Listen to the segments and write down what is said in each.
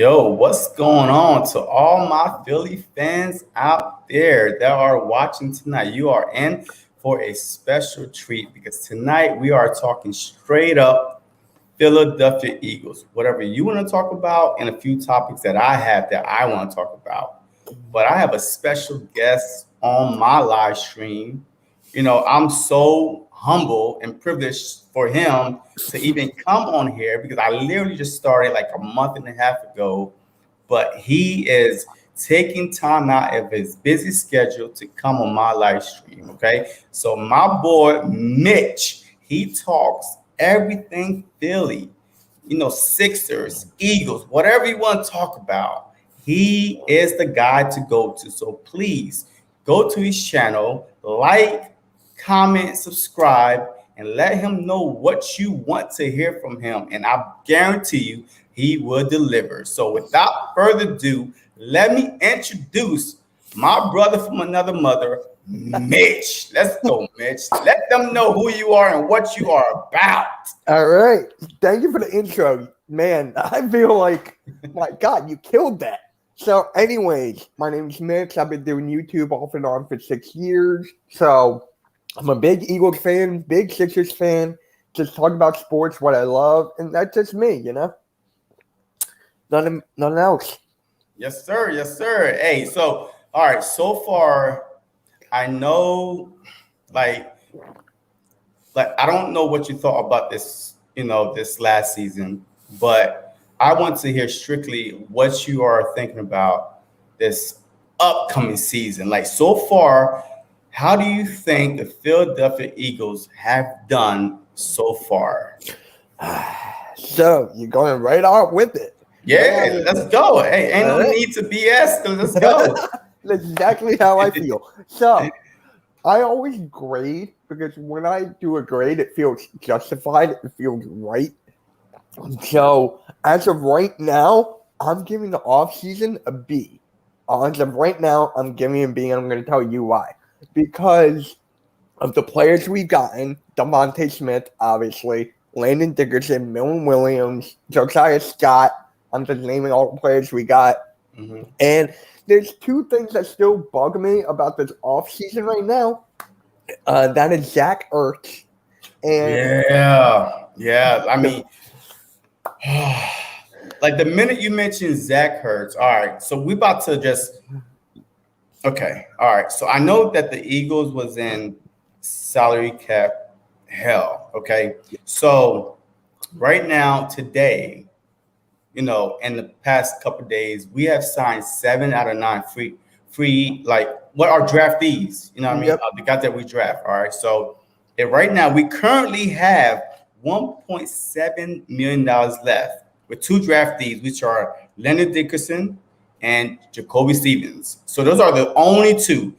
Yo, what's going on to all my Philly fans out there that are watching tonight? You are in for a special treat because tonight we are talking straight up Philadelphia Eagles. Whatever you want to talk about, and a few topics that I have that I want to talk about. But I have a special guest on my live stream. I'm so humble and privileged for him to even come on here because I literally just started like a month and a half ago. But he is taking time out of his busy schedule to come on my live stream. Okay. So, my boy Mitch, he talks everything Philly, Sixers, Eagles, whatever you want to talk about. He is the guy to go to. So, please go to his channel, like, comment, subscribe, and let him know what you want to hear from him. And I guarantee you, he will deliver. So without further ado, let me introduce my brother from another mother, Mitch. Let's go, Mitch. Let them know who you are and what you are about. All right. Thank you for the intro. Man, I feel like, my God, you killed that. So anyways, my name's Mitch. I've been doing YouTube off and on for 6 years. So I'm a big Eagles fan, big Sixers fan. Just talk about sports, what I love, and that's just me, Nothing else. Yes, sir. Yes, sir. Hey, so all right. So far, I know, like I don't know what you thought about this, this last season, but I want to hear strictly what you are thinking about this upcoming season. Like so far, how do you think the Philadelphia Eagles have done so far? So you're going right on with it. Yeah, let's go. Hey, ain't no need to BS. Let's go. That's exactly how I feel. So I always grade because when I do a grade, it feels justified. It feels right. So as of right now, I'm giving the offseason a B. As of right now, I'm giving a B, and I'm going to tell you why. Because of the players we've gotten, Devontae Smith, obviously, Landon Dickerson, Milton Williams, Josiah Scott. I'm just naming all the players we got. Mm-hmm. And there's two things that still bug me about this offseason right now. That is Zach Ertz. And yeah. I mean, like the minute you mentioned Zach Ertz, all right, so we about to just – okay, all right. So I know that the Eagles was in salary cap hell, okay? So right now, today – in the past couple of days, we have signed 7 out of 9 free, like what are draftees? You know what I mean? Yep. The guys that we draft. All right. So right now we currently have $1.7 million left with 2 draftees, which are Leonard Dickerson and Jacoby Stevens. So those are the only 2.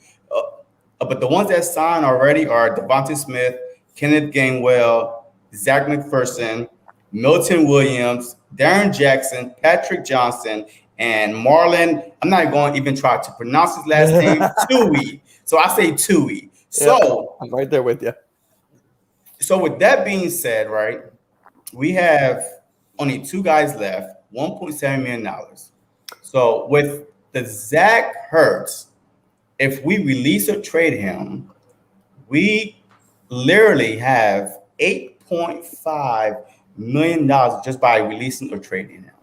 But the ones that signed already are Devontae Smith, Kenneth Gainwell, Zach McPherson, Milton Williams, Darren Jackson, Patrick Johnson, and Marlon. I'm not going to even try to pronounce his last name, Tui. So I say Tui. So I'm right there with you. So with that being said, right, we have only 2 guys left, $1.7 million. So with the Zach Ertz, if we release or trade him, we literally have $8.5 million just by releasing or trading him.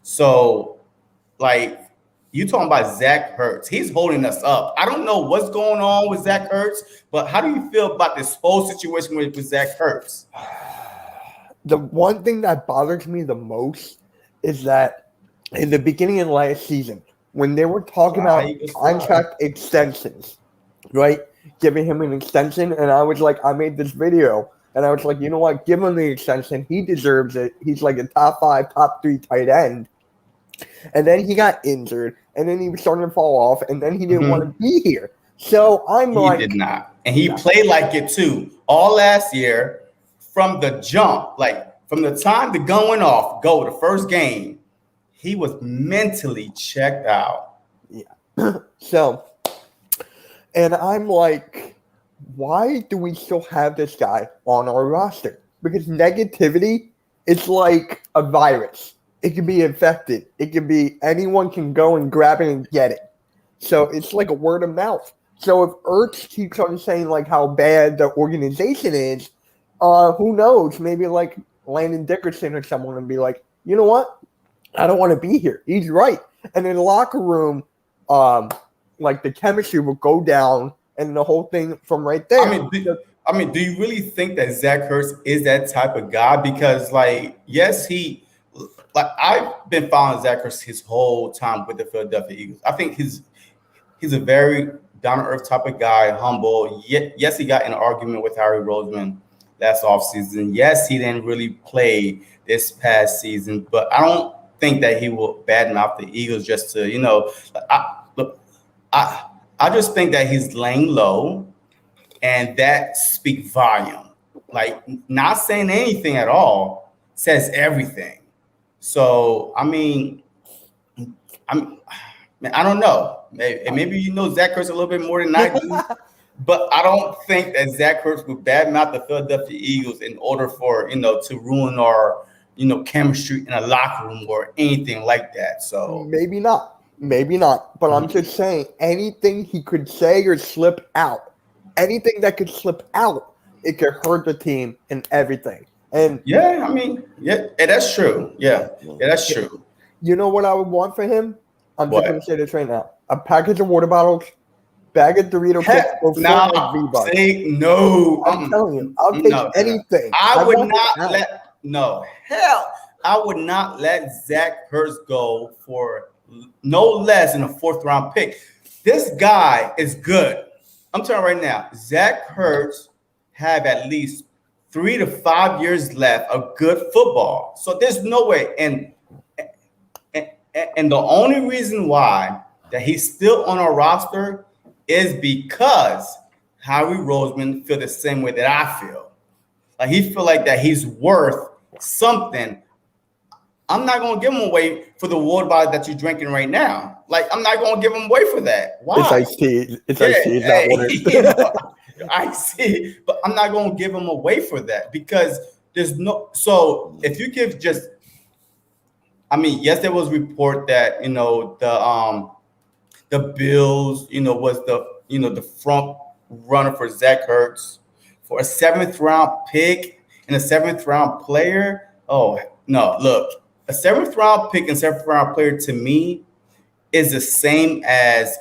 So, like, you talking about Zach Ertz. He's holding us up. I don't know what's going on with Zach Ertz, but how do you feel about this whole situation with Zach Ertz? The one thing that bothers me the most is that in the beginning of last season, when they were talking about contract extensions, right, giving him an extension, and I was like, I made this video. And I was like, you know what? Give him the extension. He deserves it. He's like a top 5, top 3 tight end. And then he got injured. And then he was starting to fall off. And then he didn't want to be here. So He did not. And he played like it too. All last year, from the jump, like from the time the gun went off, the first game, he was mentally checked out. Yeah. So, and I'm like, why do we still have this guy on our roster? Because negativity is like a virus. it can be infected. It can be anyone can go and grab it and get it. So it's like a word of mouth. So if Ertz keeps on saying like how bad the organization is, who knows? Maybe like Landon Dickerson or someone would be like, you know what? I don't want to be here. He's right. And in the locker room, like the chemistry will go down and the whole thing from right there. I mean, do you really think that Zach Hurst is that type of guy? Because, like, yes, I've been following Zach Hurst his whole time with the Philadelphia Eagles. I think he's a very down-to-earth type of guy, humble. Yes, he got in an argument with Harry Roseman last offseason. Yes, he didn't really play this past season, but I don't think that he will badmouth the Eagles just to, I just think that he's laying low, and that speaks volume. Like, not saying anything at all says everything. So, I mean, I don't know. Maybe you know Zach Hurst a little bit more than I do, but I don't think that Zach Hurst would badmouth the Philadelphia Eagles in order for, to ruin our, chemistry in a locker room or anything like that. So maybe not. But I'm just saying anything he could say or slip out, anything that could slip out, it could hurt the team and everything. And yeah, I mean, that's true. Yeah, that's true. You know what I would want for him? I'm just going to say this right now. A package of water bottles, bag of Dorito chips, or say no. I'm telling you, I'll take anything. I would not let Zach Hurst go for no less than a 4th round pick. This guy is good. I'm telling you right now, Zach Hurst have at least 3 to 5 years left of good football. So there's no way. And the only reason why that he's still on our roster is because Howie Roseman feel the same way that I feel. Like, he feel like that he's worth something. I'm not going to give him away for the water bottle that you're drinking right now. Like, I'm not going to give him away for that. Why? It's iced tea. It's iced tea. It's not water. I see, but I'm not going to give him away for that because there's no. So if you give just, I mean, yes, there was a report that the Bills, was the front runner for Zach Hurst for a 7th round pick and a 7th round player. Oh no, look, a 7th round pick and 7th round player to me is the same as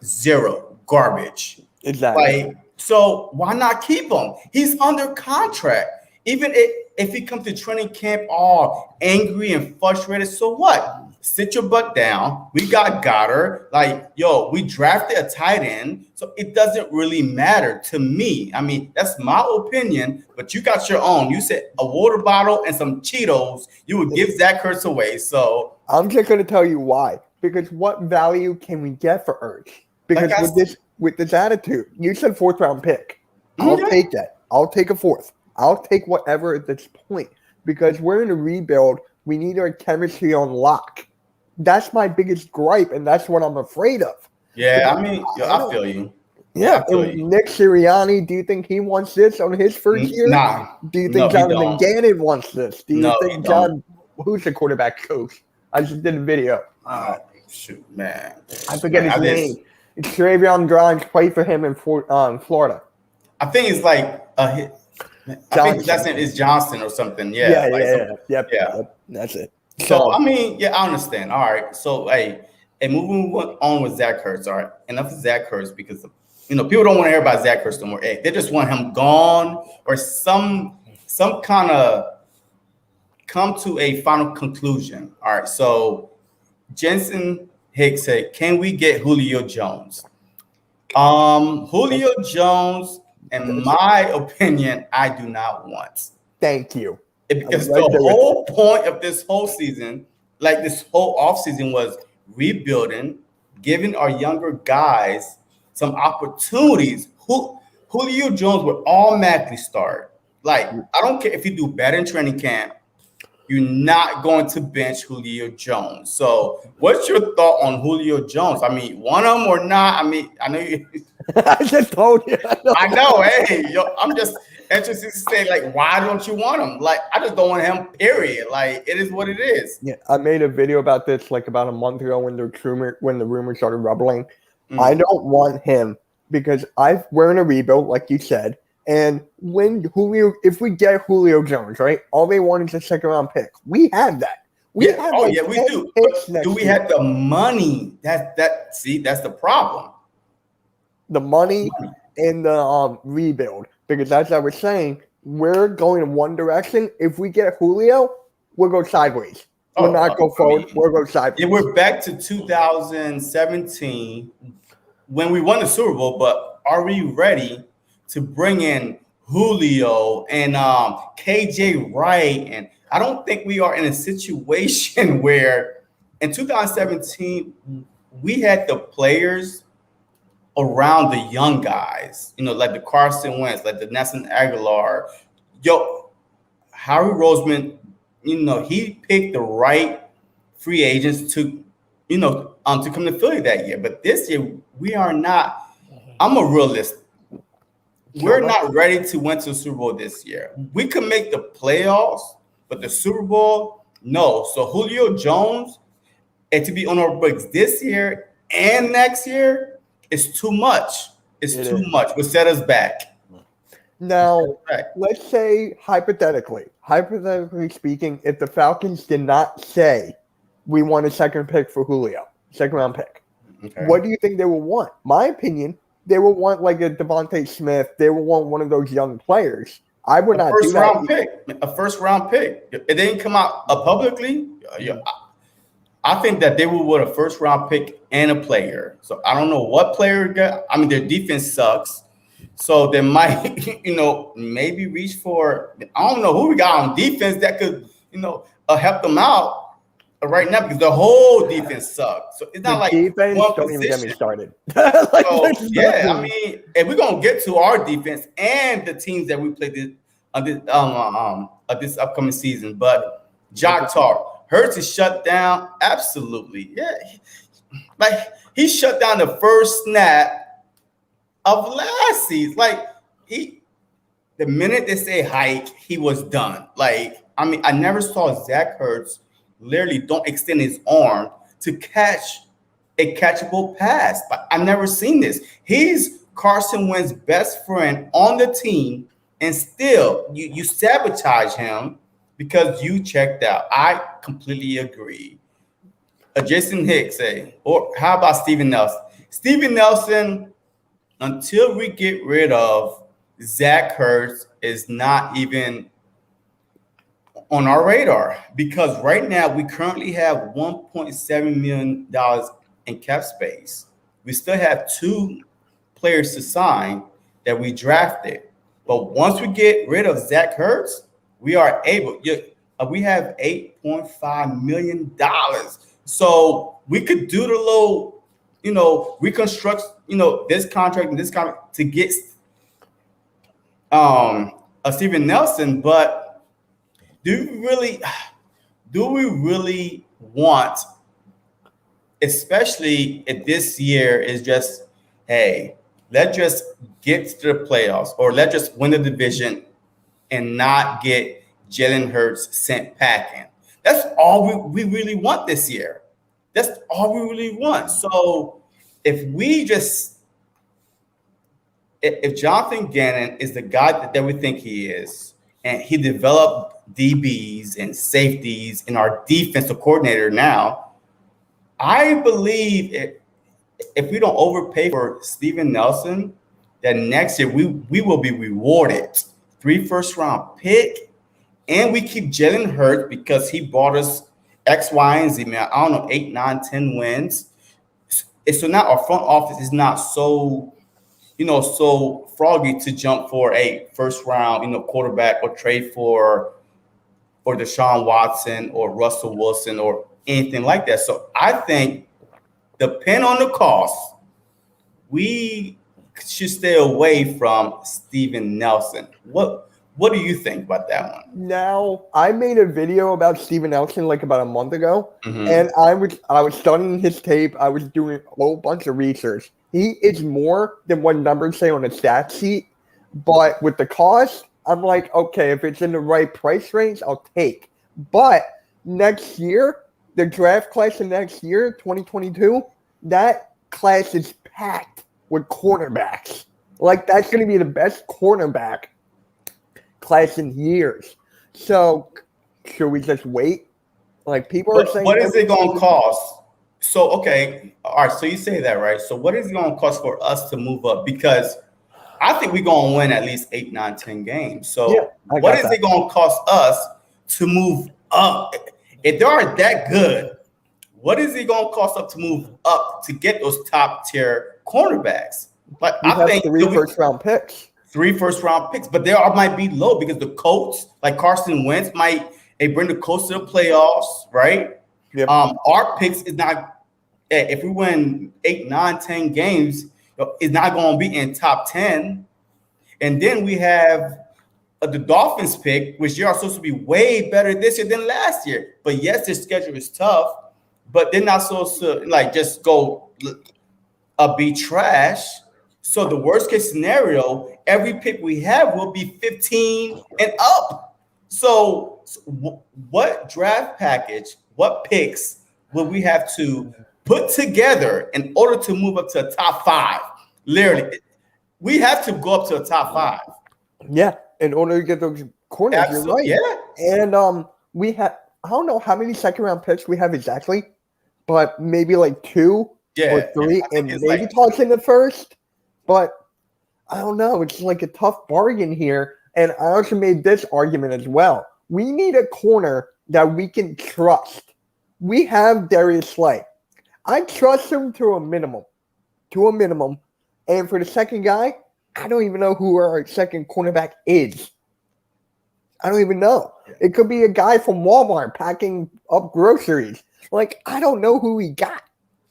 zero, garbage. Exactly. So why not keep him? He's under contract. Even if he comes to training camp all angry and frustrated, so what? Sit your butt down. We got Goddard. We drafted a tight end, so it doesn't really matter to me. I mean, that's my opinion, but you got your own. You said a water bottle and some Cheetos, you would give Zach Hurst away. So I'm just going to tell you why. Because what value can we get for Ertz? Because with this attitude, you said 4th round pick. I'll take that. I'll take a 4th. I'll take whatever at this point because we're in a rebuild. We need our chemistry on lock. That's my biggest gripe, and that's what I'm afraid of. Yeah, I mean, I feel you. Yeah, Nick Sirianni, do you think he wants this on his first year? Nah. Do you think Jonathan Gannon wants this? Do you think who's the quarterback coach? I just did a video. Shoot, man. I forget his name. Travion Grimes played for him in Florida. I think it's like I think his last name is Johnson or something. Yeah. That's it. So I mean, I understand. All right. So moving on with Zach Hurst. All right, enough of Zach Hurst because people don't want to hear about Zach Hurst no more. They just want him gone or some kind of come to a final conclusion. All right. So Jensen Hicks said, "Can we get Julio Jones?" Julio Jones, in my opinion, I do not want. Thank you. Because the whole point of this whole season, like this whole offseason, was rebuilding, giving our younger guys some opportunities. Julio Jones would automatically start. Like, I don't care if you do better in training camp, you're not going to bench Julio Jones. So what's your thought on Julio Jones? I mean, want him or not? I mean, I know you I just told you. I know. Hey, yo, I'm just interested to say, like, why don't you want him? Like, I just don't want him. Period. Like, it is what it is. Yeah, I made a video about this like about a month ago when the rumor started rumbling. I don't want him because we're in a rebuild, like you said. And if we get Julio Jones, right? All they want is a second-round pick. We have that. We do. But do we have the money? That's the problem. The money and the rebuild. Because as I was saying, we're going in one direction. If we get Julio, we'll go sideways. We'll not go forward. We'll go sideways. Yeah, we're back to 2017 when we won the Super Bowl, but are we ready to bring in Julio and KJ Wright? And I don't think we are in a situation where in 2017 we had the players around the young guys, like the Carson Wentz, like the Nelson Aguilar. Howie Roseman, he picked the right free agents to come to Philly that year. But this year, we are not. I'm a realist. We're not ready to win to the Super Bowl this year. We could make the playoffs, but the Super Bowl, no. So Julio Jones, and to be on our books this year and next year, is too much. It's too much. Will set us back. Now, let's say hypothetically speaking, if the Falcons did not say we want a second pick for Julio, second-round pick, what do you think they will want? My opinion, they will want like a Devontae Smith. They will want one of those young players. I would not do that. A first-round pick. It didn't come out publicly. I think that they will want a first-round pick and a player. So I don't know what player got. I mean, their defense sucks. So they might, maybe reach for. I don't know who we got on defense that could, help them out right now because the whole defense sucks. So it's not like defense. Don't even get me started. I mean, if we're gonna get to our defense and the teams that we played this upcoming season, but Jock talk, Hurst is shut down. Absolutely, yeah. Like he shut down the first snap of last season. Like the minute they say hike, he was done. Like, I mean, I never saw Zach Hurst literally don't extend his arm to catch a catchable pass. But I've never seen this. He's Carson Wentz's best friend on the team, and still you sabotage him because you checked out. I completely agree. Jason Hicks, or how about Steven Nelson? Steven Nelson, until we get rid of Zach Hurst, is not even on our radar because right now we currently have $1.7 million in cap space. We still have 2 players to sign that we drafted. But once we get rid of Zach Hurst, we are able. We have $8.5 million. So we could do the little, reconstruct, this contract and this contract to get a Steven Nelson. But do we really want, especially if this year is just, hey, let's just get to the playoffs or let's just win the division and not get Jalen Hurts sent packing? That's all we really want this year. That's all we really want. So if Jonathan Gannon is the guy that we think he is, and he developed DBs and safeties in our defensive coordinator now, I believe if we don't overpay for Steven Nelson, that next year we will be rewarded 3 first-round pick, and we keep Jalen Hurts because he brought us X, Y, and Z, man. I don't know, 8, 9, 10 wins. So now our front office is not so, so froggy to jump for a first-round, quarterback or trade for Deshaun Watson or Russell Wilson or anything like that. So I think, depending on the cost, we should stay away from Steven Nelson. What do you think about that one? Now, I made a video about Steven Nelson like about a month ago, and I was studying his tape. I was doing a whole bunch of research. He is more than what numbers say on the stat sheet. But with the cost, I'm like, okay, if it's in the right price range, I'll take. But next year, the draft class of next year, 2022, that class is packed with cornerbacks. Like, that's going to be the best cornerback class in years. So, should we just wait? Like, people are saying. What is it going to cost? So, okay. All right. So, you say that, right? So, what is it going to cost for us to move up? Because I think we're going to win at least 8, 9, 10 games. So, Yeah, what is it going to cost us to move up? If they are that good, what is it going to cost us to move up to get those top tier cornerbacks? Like, I think 3 first-round picks. 3 first-round picks, but they all might be low because the Colts, like Carson Wentz, they bring the Colts to the playoffs, right? Yep. Our picks is not. If we win 8, 9, 10 games, it's not going to be in top 10. And then we have the Dolphins pick, which are supposed to be way better this year than last year. But yes, their schedule is tough, but they're not supposed to like just go be trash. So the worst case scenario, every pick we have will be 15 and up. So what draft package, what picks will we have to put together in order to move up to a top 5? Literally, we have to go up to a top 5. Yeah, in order to get those corners, Absolutely, you're right. Yeah. And we have, I don't know how many second-round picks we have exactly, but maybe like 2 or 3, and maybe toss in the first. But I don't know. It's like a tough bargain here. And I also made this argument as well. We need a corner that we can trust. We have Darius Slay. I trust him to a minimum. And for the second guy, I don't even know who our second cornerback is. I don't even know. It could be a guy from Walmart packing up groceries. Like, I don't know who he got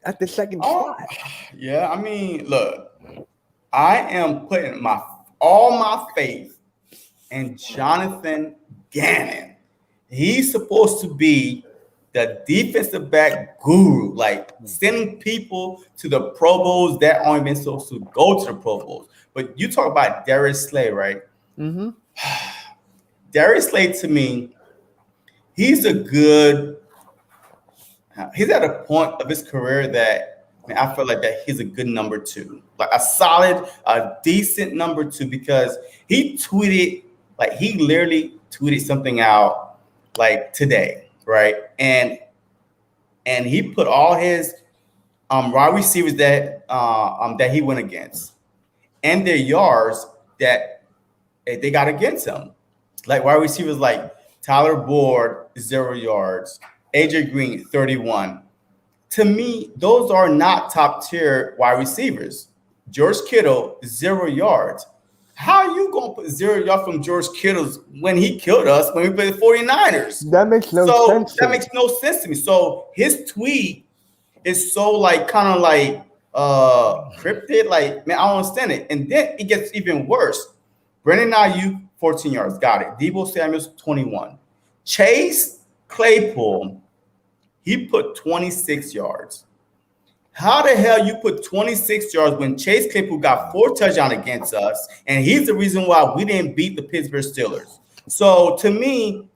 at the second spot. Yeah, I mean, look. I am putting all my faith in Jonathan Gannon. He's supposed to be the defensive back guru, like sending people to the Pro Bowls that aren't even supposed to go to the Pro Bowls. But you talk about Darius Slay, right? Mm-hmm. Darius Slay, to me, he's at a point of his career that I feel like that he's a good number 2, like a solid, a decent number 2, because he literally tweeted something out like today, right? And he put all his wide receivers that he went against and their yards that they got against him, like wide receivers like Tyler Boyd, 0 yards, AJ Green, 31. To me, those are not top tier wide receivers. George Kittle, 0 yards. How are you going to put 0 yards from George Kittle when he killed us when we played the 49ers? That makes no sense. That makes no sense to me. So his tweet is so like kind of like cryptic. Like, man, I don't understand it. And then it gets even worse. Brandon Ayuk, 14 yards. Got it. Deebo Samuel's 21. Chase Claypool, he put 26 yards. How the hell you put 26 yards when Chase Claypool got 4 touchdowns against us, and he's the reason why we didn't beat the Pittsburgh Steelers? So to me,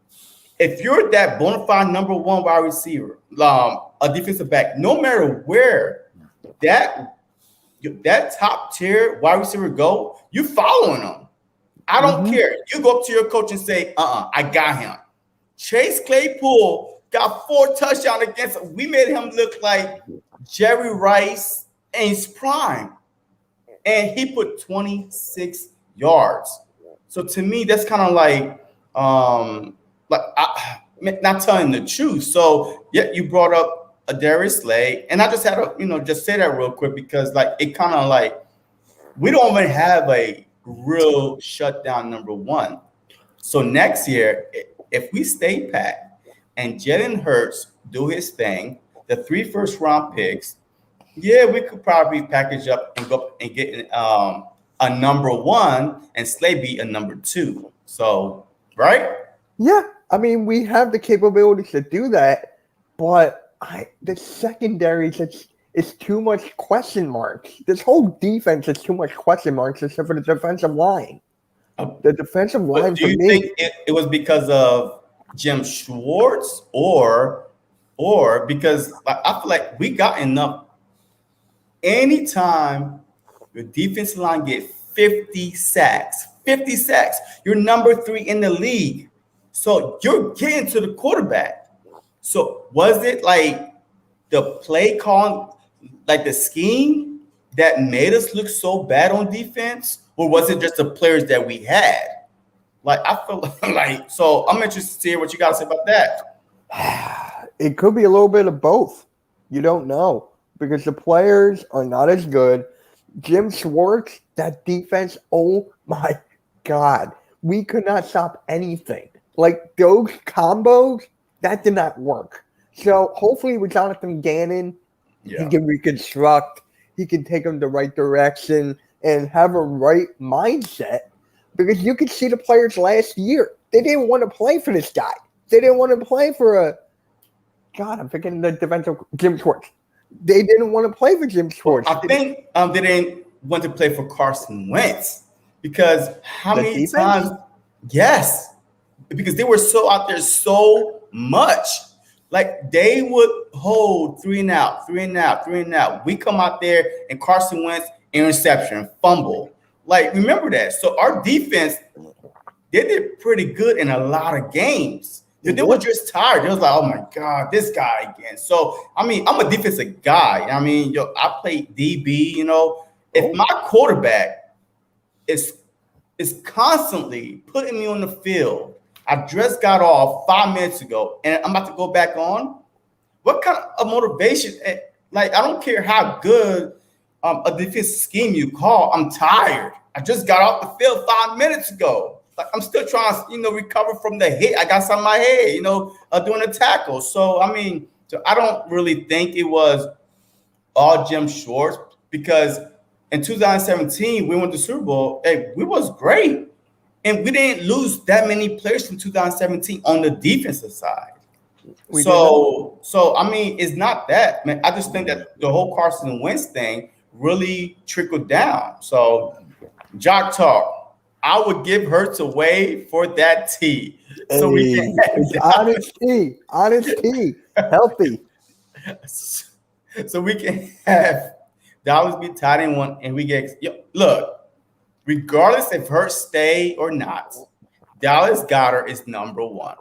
if you're that bona fide number 1 wide receiver, a defensive back, no matter where that top tier wide receiver go, you following them. I don't care. You go up to your coach and say, I got him. Chase Claypool got 4 touchdowns against us. We made him look like Jerry Rice in his prime. And he put 26 yards. So to me, that's kind of like not telling the truth. So yeah, you brought up a Darius Slay, and I just had to, just say that real quick because like it kind of like we don't even have a real shutdown number 1. So next year, if we stay pat and Jalen Hurts do his thing, the 3 first-round picks, yeah, we could probably package up and go and get a number 1 and Slay be a number 2. So, right? Yeah, I mean, we have the capabilities to do that, but the secondary, It's too much question marks. This whole defense is too much question marks except for the defensive line. The defensive line But do for you me. think it was because of Jim Schwartz or because like, I feel like we got enough anytime your defensive line get 50 sacks, you're number 3 in the league. So you're getting to the quarterback. So was it like the play calling, like the scheme that made us look so bad on defense? Or was it just the players that we had? Like, I feel like, so I'm interested to hear what you got to say about that. It could be a little bit of both. You don't know because the players are not as good. Jim Schwartz, that defense, oh my God. We could not stop anything. Like those combos, that did not work. So hopefully with Jonathan Gannon, he can reconstruct, he can take them the right direction and have a right mindset. Because you could see the players last year. They didn't want to play for this guy. They didn't want to play for I'm forgetting the defensive Jim Schwartz. They didn't want to play for Jim Schwartz. I think they didn't want to play for Carson Wentz because how many times? Yes, because they were so out there so much. Like they would hold 3 and out, 3 and out, 3 and out. We come out there and Carson Wentz interception, fumble. Like remember that. So our defense, they did pretty good in a lot of games. They were just tired. They was like, oh my God, this guy again. So I mean, I'm a defensive guy. I mean, I play DB. If my quarterback is constantly putting me on the field, I just got off 5 minutes ago, and I'm about to go back on. What kind of motivation? Like I don't care how good a defensive scheme you call. I'm tired. I just got off the field 5 minutes ago. Like I'm still trying to, recover from the hit. I got some in my head, doing a tackle. So I mean, I don't really think it was all Jim Schwartz because in 2017 we went to the Super Bowl. Hey, we was great, and we didn't lose that many players from 2017 on the defensive side. So I mean, it's not that, man. I just think that the whole Carson Wentz thing really trickled down. So, Jock Talk. I would give Hurst away for that tea. So we can honest tea, healthy. So we can have Dallas be tied in 1, and we get look. Regardless if Hurst stay or not, Dallas Goddard is number 1.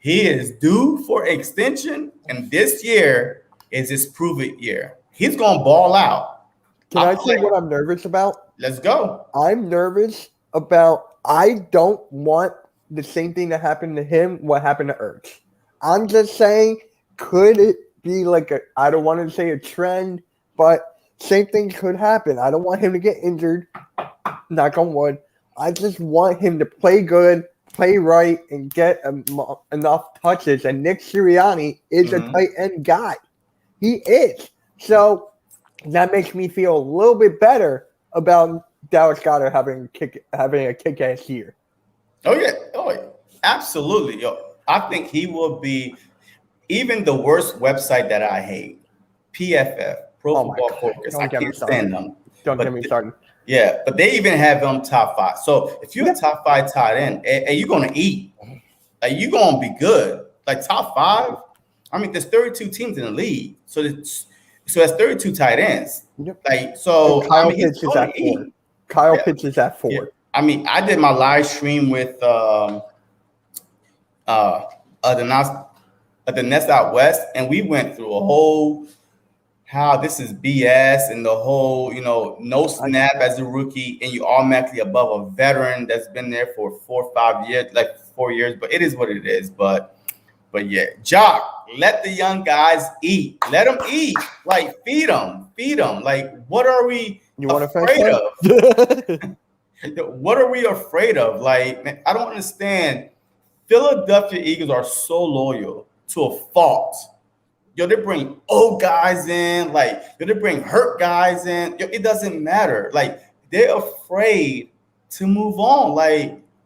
He is due for extension, and this year is his prove-it year. He's gonna ball out. Can I say what I'm nervous about? Let's go. I'm nervous about I don't want the same thing that happened to him, what happened to Ertz. I'm just saying, could it be like I don't want to say a trend, but same thing could happen. I don't want him to get injured, knock on wood. I just want him to play good, play right, and get enough touches. And Nick Sirianni is a tight end guy. He is. So that makes me feel a little bit better about Dallas Goddard having a kick-ass year. Oh yeah, absolutely. I think he will be even the worst website that I hate, PFF, Pro Football Focus. I can't stand them. Don't get me started. Yeah, but they even have them top 5. So if you're a top 5 tight end, and you're gonna eat, like you're gonna be good. Like top 5. I mean, there's 32 teams in the league, so that's 32 tight ends. Yep. Like so, Kyle Pitts is at 4. Kyle Pitts is at 4. Yeah. I mean, I did my live stream with the Nest Out West, and we went through a whole how this is BS and the whole, no snap as a rookie, and you automatically above a veteran that's been there for 4 or 5 years, like 4 years. But it is what it is. But yeah, Jock, let the young guys eat. Let them eat. Like feed them. Like what are we afraid of? What are we afraid of? Like, man, I don't understand. Philadelphia Eagles are so loyal to a fault. They bring old guys in, they bring hurt guys in. It doesn't matter. Like, they're afraid to move on.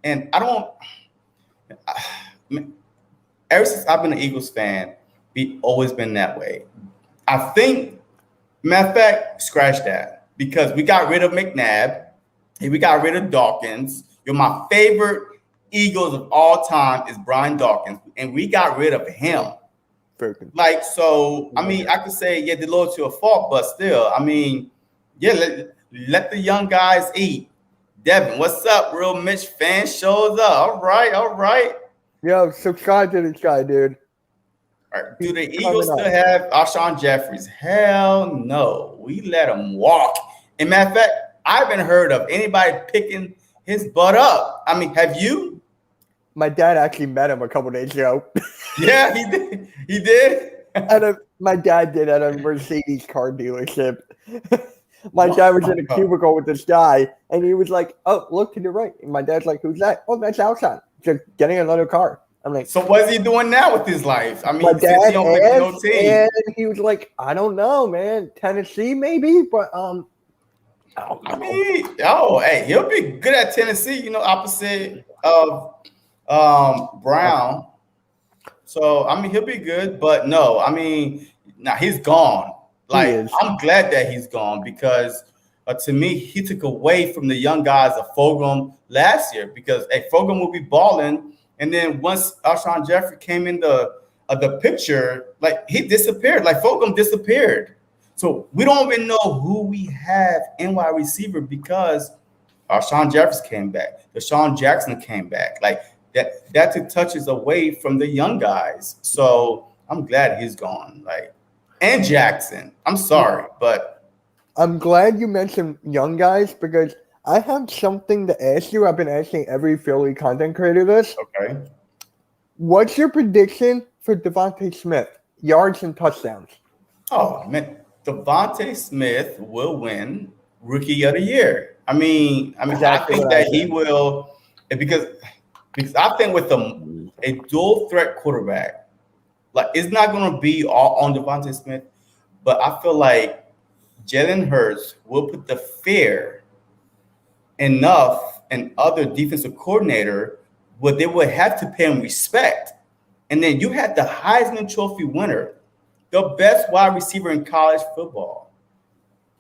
And ever since I've been an Eagles fan, we've always been that way. I think Matter of fact, scratch that because we got rid of McNabb and we got rid of Dawkins. You're my favorite Eagles of all time is Brian Dawkins, and we got rid of him. Like, so, I mean, I could say, yeah, the Lord to a fault, but still, I mean, yeah, let the young guys eat. Devin, what's up? Real Mitch fan shows up. All right. Yo, subscribe to this guy, dude. All right. Do the Eagles still have Alshon Jeffries? Hell no. We let him walk. And matter of fact, I haven't heard of anybody picking his butt up. I mean, have you? My dad actually met him a couple days ago. Yeah, he did. He did. My dad did at a Mercedes car dealership. My dad was in a cubicle with this guy, and he was like, "Oh, look to the right." And my dad's like, "Who's that?" "Oh, that's Alshon. Just getting another car." I'm like, "So what's he doing now with his life?" I mean, my dad since he don't make no team. And he was like, "I don't know, man. Tennessee, maybe, but I mean, hey, he'll be good at Tennessee. You know, opposite of Brown. So I mean, he'll be good, but no, I mean, now he's gone. Like, I'm glad that he's gone because to me, he took away from the young guys of Fulgham last year because Fulgham will be balling, and then once Alshon Jeffrey came in the picture, like he disappeared, like Fulgham disappeared. So we don't even know who we have in wide receiver because Alshon Jeffries came back, Deshaun Jackson came back, like that took touches away from the young guys. So I'm glad he's gone. Like. And Jackson. I'm sorry, but I'm glad you mentioned young guys because I have something to ask you. I've been asking every Philly content creator this. Okay. What's your prediction for Devontae Smith? Yards and touchdowns. Oh, man. Devontae Smith will win Rookie of the Year. I mean, exactly I think that he will because I think with a dual threat quarterback, like, it's not going to be all on Devontae Smith, but I feel like Jalen Hurst will put the fear enough in other defensive coordinator where they would have to pay him respect. And then you had the Heisman Trophy winner, the best wide receiver in college football,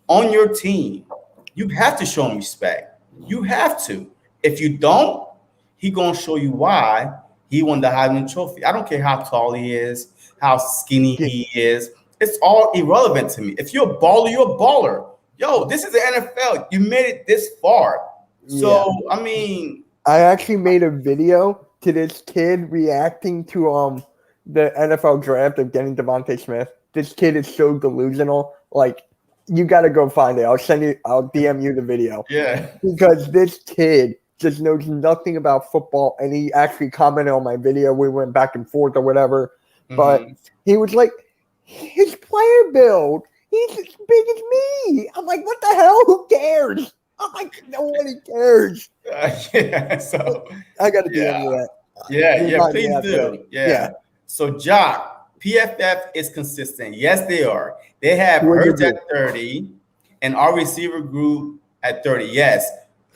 on your team. You have to show him respect. You have to. If you don't, he's going to show you why he won the Heisman Trophy. I don't care how tall he is, how skinny he is. It's all irrelevant to me. If you're a baller, you're a baller. Yo, this is the NFL. You made it this far. So, yeah. I mean. I actually made a video to this kid reacting to the NFL draft of getting Devontae Smith. This kid is so delusional. Like, you got to go find it. I'll DM you the video. Yeah. Because this kid just knows nothing about football, and he actually commented on my video. We went back and forth or whatever, but he was like, his player build, he's as big as me. I'm like, what the hell? Who cares? I'm like, nobody cares. So I got to DM you that. Yeah, please do. Yeah. So, Jock, PFF is consistent. Yes, they are. They have Hurst at 30 and our receiver group at 30. Yes.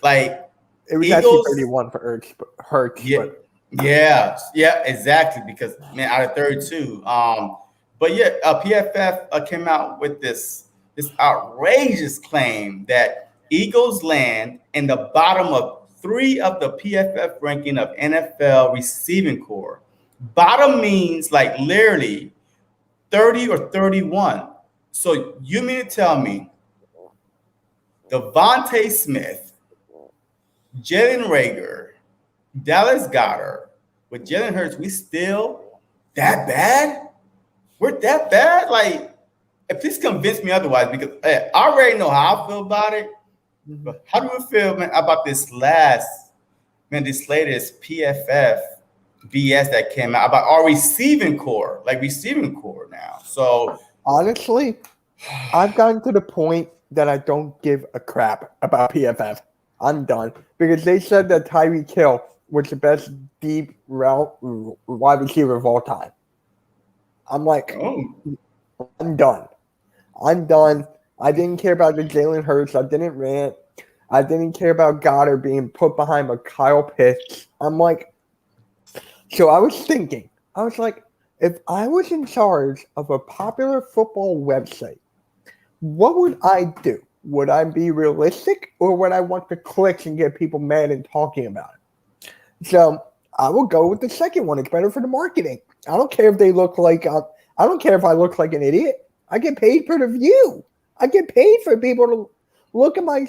Like, it was actually 31 for Hurst. Yeah, exactly. Because, man, out of 32. But yeah, PFF came out with this outrageous claim that Eagles land in the bottom of 3 of the PFF ranking of NFL receiving core. Bottom means like literally 30 or 31. So you mean to tell me Devontae Smith, Jalen Reagor, Dallas Goddard, with Jalen Hurts, we still that bad? We're that bad? Like, please convince me otherwise because I already know how I feel about it. But how do you feel, man, about this latest PFF BS that came out about our receiving core now? So honestly, I've gotten to the point that I don't give a crap about PFF. I'm done because they said that Tyreek Hill was the best deep route wide receiver of all time. I'm like, I'm done. I didn't care about the Jalen Hurts. I didn't rant. I didn't care about Goddard being put behind a Kyle Pitts. I'm like, so I was thinking, if I was in charge of a popular football website, what would I do? Would I be realistic, or would I want the clicks and get people mad and talking about it? So I will go with the second one. It's better for the marketing. I don't care if they look like I don't care if I look like an idiot. I get paid for the view. I get paid for people to look at my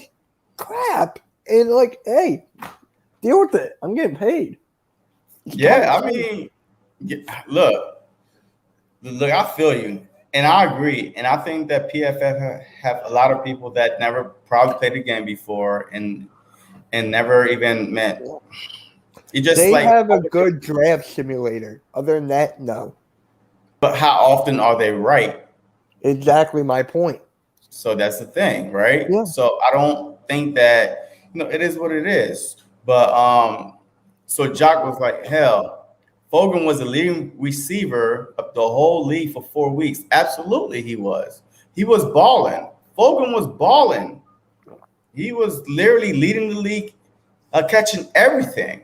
crap and like, hey, deal with it. I'm getting paid. Yeah, I mean, look, I feel you, and I agree, and I think that PFF have a lot of people that never probably played the game before and never even met. You just They like have a good draft simulator. Other than that, no. But how often are they right? Exactly my point. So that's the thing, right? Yeah. So I don't think that it is what it is. But so Jock was like, hell, Fogan was the leading receiver of the whole league for 4 weeks. Absolutely, he was. He was balling. Fogan was balling. He was literally leading the league, catching everything.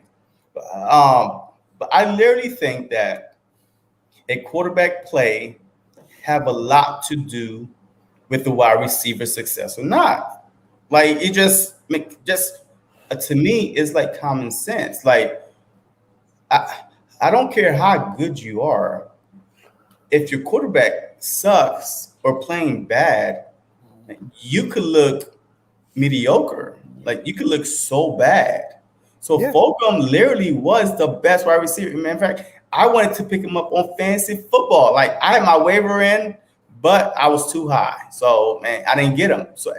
But I literally think that a quarterback play have a lot to do with the wide receiver success or not. Like it just to me, it's like common sense. Like I don't care how good you are. If your quarterback sucks or playing bad, you could look mediocre. Like you could look so bad. So Yeah. Fulgham literally was the best wide receiver. In fact, I wanted to pick him up on fantasy football. Like I had my waiver in, but I was too high. So man, I didn't get him. So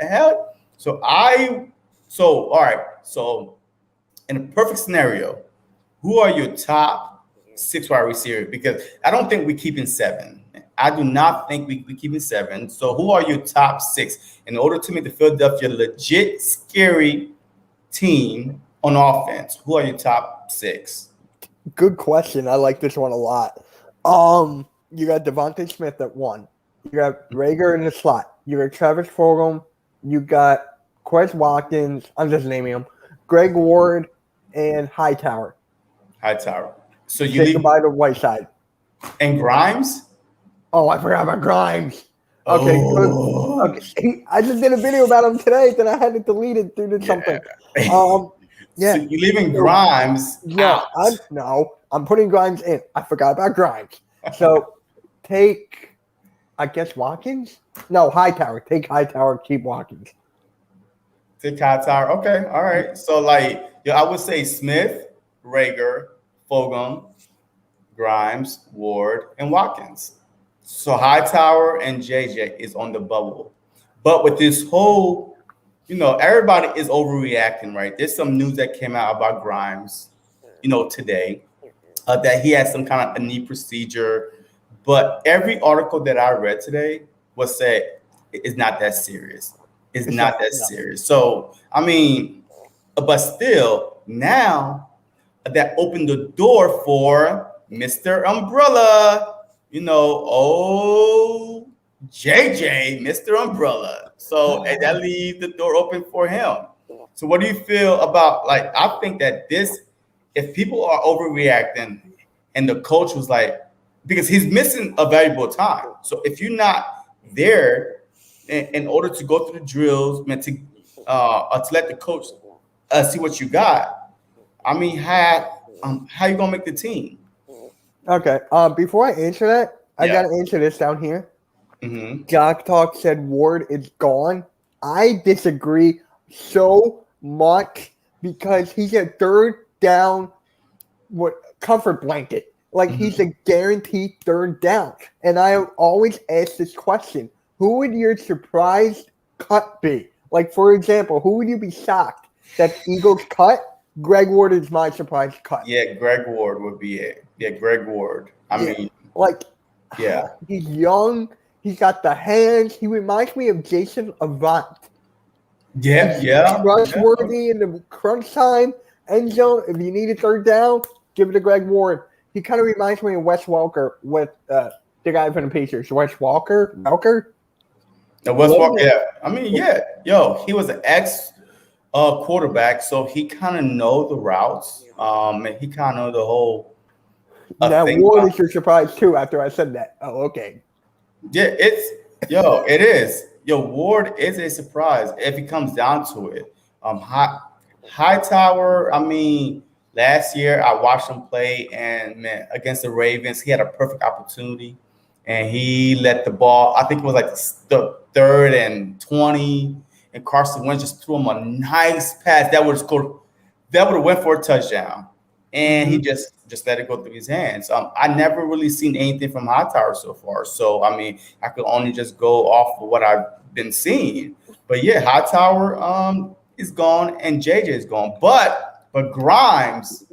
all right. So in a perfect scenario, who are your top 6 wide receiver? Because I don't think we're keeping 7. I do not think we're keeping 7. So who are your top 6 in order to make the Philadelphia legit scary team on offense? Who are your top 6? Good question. I like this one a lot. You got Devontae Smith at 1. You got Rager in the slot. You got Travis Fulgham. You got Quez Watkins. I'm just naming them. Greg Ward and Hightower. So you Say leave goodbye to Whiteside. and Grimes? Oh, I forgot about Grimes. Okay, Oh. okay. I just did a video about him today, then I had to delete it due to something. Yeah. So you're leaving Grimes out. I'm putting Grimes in. I forgot about Grimes. So take, I guess, Watkins? No, Hightower. Take Hightower, keep Watkins. Take Hightower. Okay, all right. So like, I would say Smith, Rager, Fulgham, Grimes, Ward, and Watkins. So Hightower and JJ is on the bubble. But with this whole, everybody is overreacting, right? There's some news that came out about Grimes, today, that he had some kind of a knee procedure. But every article that I read today was said it's not that serious. It's not that serious. So, I mean, but still, now that opened the door for Mr. Umbrella, JJ, Mr. Umbrella. So and that leaves the door open for him. So what do you feel about, like, I think that if people are overreacting and the coach was like, because he's missing a valuable time. So if you're not there in order to go through the drills, to let the coach see what you got, I mean, how you gonna make the team? Okay. Before I answer that, I gotta answer this down here. Mm-hmm. Jock Talk said Ward is gone. I disagree so much because he's a third down comfort blanket. Like he's a guaranteed third down. And I always ask this question: who would your surprise cut be? Like, for example, who would you be shocked that Eagles cut? Greg Ward is my surprise cut. Yeah, Greg Ward would be it. Yeah, Greg Ward. I mean, he's young. He's got the hands. He reminds me of Jason Avant. Yeah. Trustworthy in the crunch time end zone. If you need a third down, give it to Greg Ward. He kind of reminds me of Wes Welker with the guy from the Pacers. Wes Welker? Wes Welker, yeah. I mean, yeah. Yo, he was an quarterback, so he kind of know the routes. He kind of know the whole now, Ward is your surprise, too, after I said that. Oh, okay. Yeah, it is. Ward is a surprise if it comes down to it. Hightower, I mean, last year I watched him play, and man, against the Ravens, he had a perfect opportunity, and he let the ball. I think it was like the 3rd and 20, and Carson Wentz just threw him a nice pass that would have scored. That would have went for a touchdown, and he just let it go through his hands. I never really seen anything from Hightower so far, so I mean, I could only just go off of what I've been seeing. But yeah, Hightower is gone and JJ is gone, but Grimes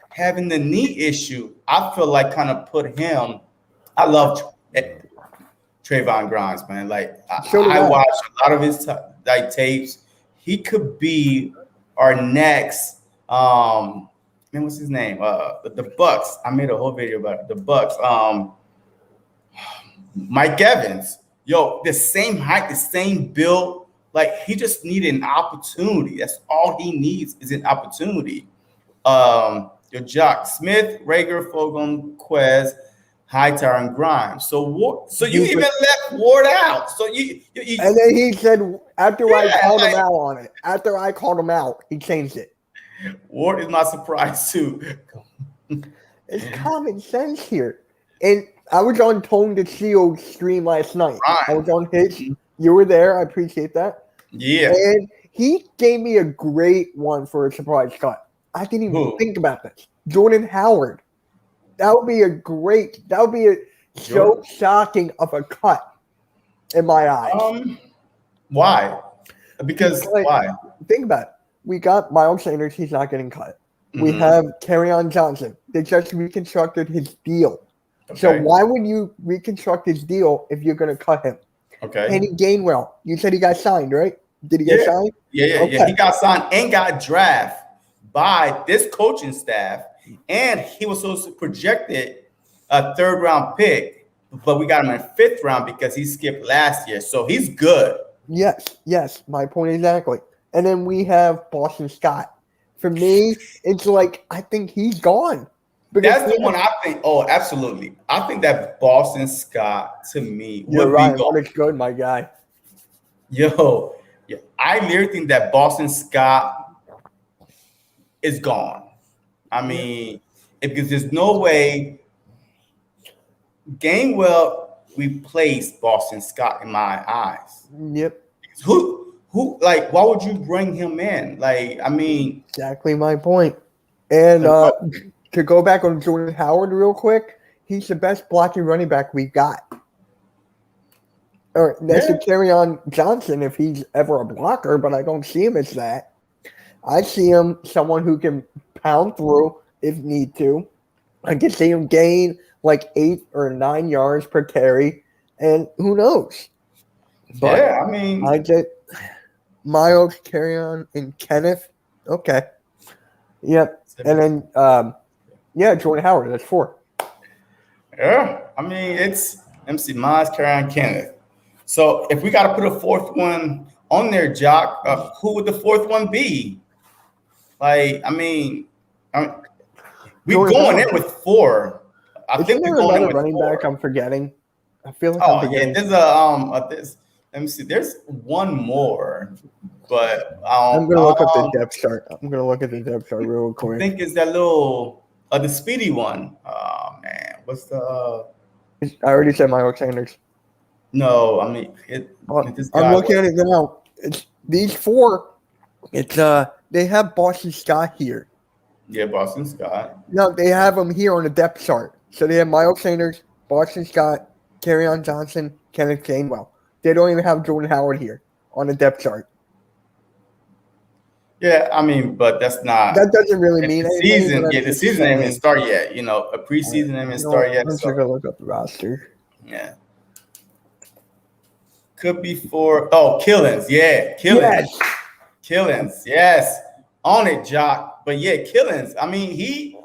having the knee issue, I feel like kind of put him. I love Trayvon Grimes, man. Like I watched a lot of his tapes. He could be our next. Man, what's his name? The Bucks. I made a whole video about it. The Bucks. Mike Evans. The same height, the same build. Like he just needed an opportunity. That's all he needs is an opportunity. Your Jock Smith, Rager, Fogum, Quez, Hightower, and Grimes. So you even left Ward out. So you and then he said after I called him out on it. After I called him out, he changed it. Ward is my surprise too. It's common sense here. And I was on Tone to Shield stream last night. Right. I was on his. You were there. I appreciate that. Yeah. And he gave me a great one for a surprise cut. I didn't even think about this. Jordan Howard. That would be so shocking of a cut in my eyes. Why? Because why? Think about it. We got Miles Sanders. He's not getting cut. We have Kerryon Johnson. They just reconstructed his deal. Okay. So why would you reconstruct his deal if you're going to cut him? Okay. Penny Gainwell. You said he got signed, right? Did he get signed? Yeah. He got signed and got drafted by this coaching staff, and he was supposed to projected a 3rd round pick, but we got him in 5th round because he skipped last year. So he's good. Yes. My point exactly. And then we have Boston Scott. For me, it's like I think he's gone. That's the one I think. Oh, absolutely. I think that Boston Scott to me would be gone. Looks good, my guy. I literally think that Boston Scott is gone. I mean, because there's no way Gainwell replaced Boston Scott in my eyes. Yep. Who like why would you bring him in? Like, I mean, exactly my point. And to go back on Jordan Howard real quick, he's the best blocking running back we got. Or next to Kerryon Johnson if he's ever a blocker, but I don't see him as that. I see him someone who can pound through if need to. I can see him gain like 8 or 9 yards per carry, and who knows? But I mean, I get Miles, Kerryon, and Kenneth. Okay. Yep. And then Jordan Howard. That's 4. Yeah. I mean, it's MC Miles, Kerryon, Kenneth. So if we got to put a 4th one on there, Jock, who would the 4th one be? Like, I mean we're going in with 4. I think we're going in with running 4. back I'm forgetting. I feel like I'm forgetting. There's let me see. There's one more, but I'm gonna look up the depth chart. I'm gonna look at the depth chart real quick. I think it's that little the speedy one. Oh man, what's the? I already said Miles Sanders. No, I mean I'm looking at it now. It's these 4. It's they have Boston Scott here. Yeah, Boston Scott. No, they have them here on the depth chart. So they have Miles Sanders, Boston Scott, Kerryon Johnson, Kenneth Gainwell. They don't even have Jordan Howard here on the depth chart. Yeah, I mean, but that's not. That doesn't really mean anything. The season ain't even start yet. A preseason ain't even start yet. I'm just gonna look up the roster. Yeah. Could be for Killings. Yeah, Killings. Yes. Killings. Yes. On it, Jock. But yeah, Killings. I mean,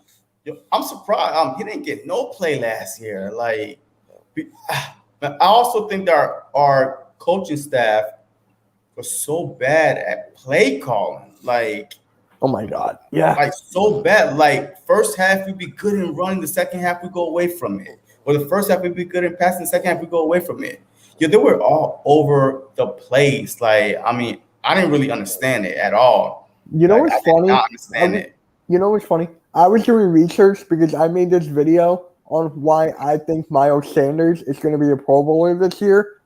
I'm surprised. He didn't get no play last year. Like, I also think that our coaching staff was so bad at play calling. Like, oh my God. Yeah. Like so bad. Like first half we'd be good in running, the second half we go away from it. Or the first half we'd be good in passing, the second half we go away from it. Yeah, they were all over the place. Like, I mean, I didn't really understand it at all. You know Like, I what's did funny? not understand it. You know what's funny? I was doing research because I made this video on why I think Miles Sanders is going to be a Pro Bowler this year,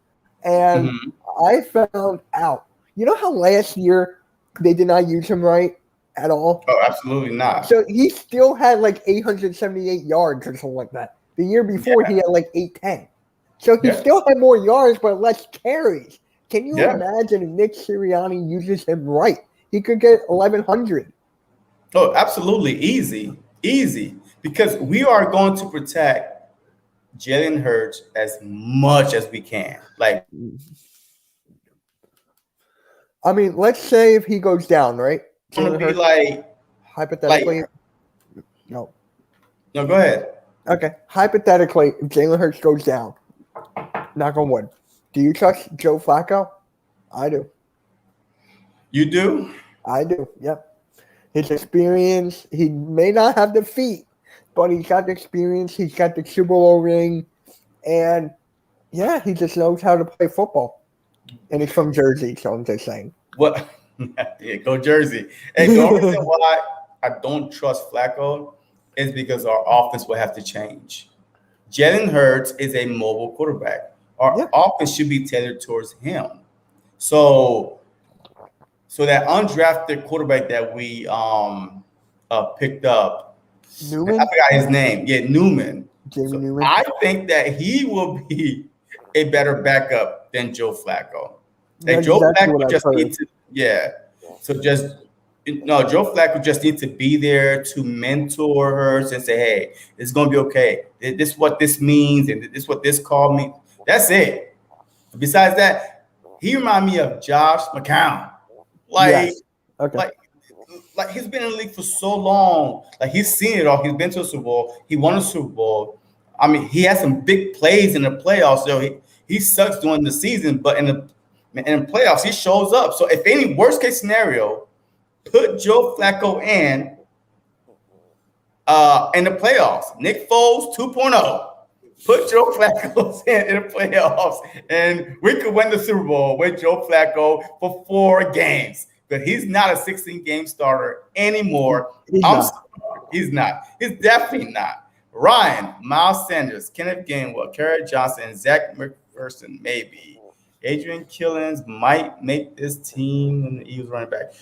and Mhm. I found out. You know how last year they did not use him right at all? Oh, absolutely not. So he still had like 878 yards or something like that. The year before he Yeah, had like 810. So he yeah, still had more yards but less carries. Can you yeah. imagine if Nick Sirianni uses him right? He could get 1100. Oh, absolutely. Easy. Easy. Because we are going to protect Jalen Hurts as much as we can. Like, I mean, let's say if he goes down, right? it's gonna Jalen be Hurts, like hypothetically, no. no, go ahead. Okay, hypothetically, if Jalen Hurts goes down, knock on wood, do you trust Joe Flacco? I do. You do? I do. Yep. His experience, he may not have the feet, but he's got the experience. He's got the Super Bowl ring, and yeah, he just knows how to play football. And he's from Jersey, so I'm just saying. What? Yeah, go Jersey. And the only reason why I don't trust Flacco is because our offense will have to change. Jalen Hurts is a mobile quarterback. Our Yeah. offense should be tailored towards him. So, so that undrafted quarterback that we picked up, I Newman, forgot his name. Yeah, Newman. Jamie So Newman. I think that he will be a better backup than Joe Flacco. Like That's Joe exactly Flacco what I've just heard. need to, yeah. So just no, Joe Flacco just needs to be there to mentor her and say, "Hey, it's gonna be okay. This is what this means, and this is what this call means." That's it. Besides that, he remind me of Josh McCown. Like, Yes. Okay. like, like he's been in the league for so long. Like he's seen it all. He's been to a Super Bowl. He won a Super Bowl. I mean, he has some big plays in the playoffs. So he sucks during the season, but in the playoffs he shows up. So if any worst case scenario, put Joe Flacco in the playoffs. Nick Foles 2.0. Put Joe Flacco in the playoffs, and we could win the Super Bowl with Joe Flacco for 4 games. But he's not a 16-game starter anymore. He's not. He's not. He's definitely not. Ryan, Miles Sanders, Kenneth Gainwell, Kerry Johnson, Zach McPherson, maybe. Adrian Killens might make this team when the Eagles running back.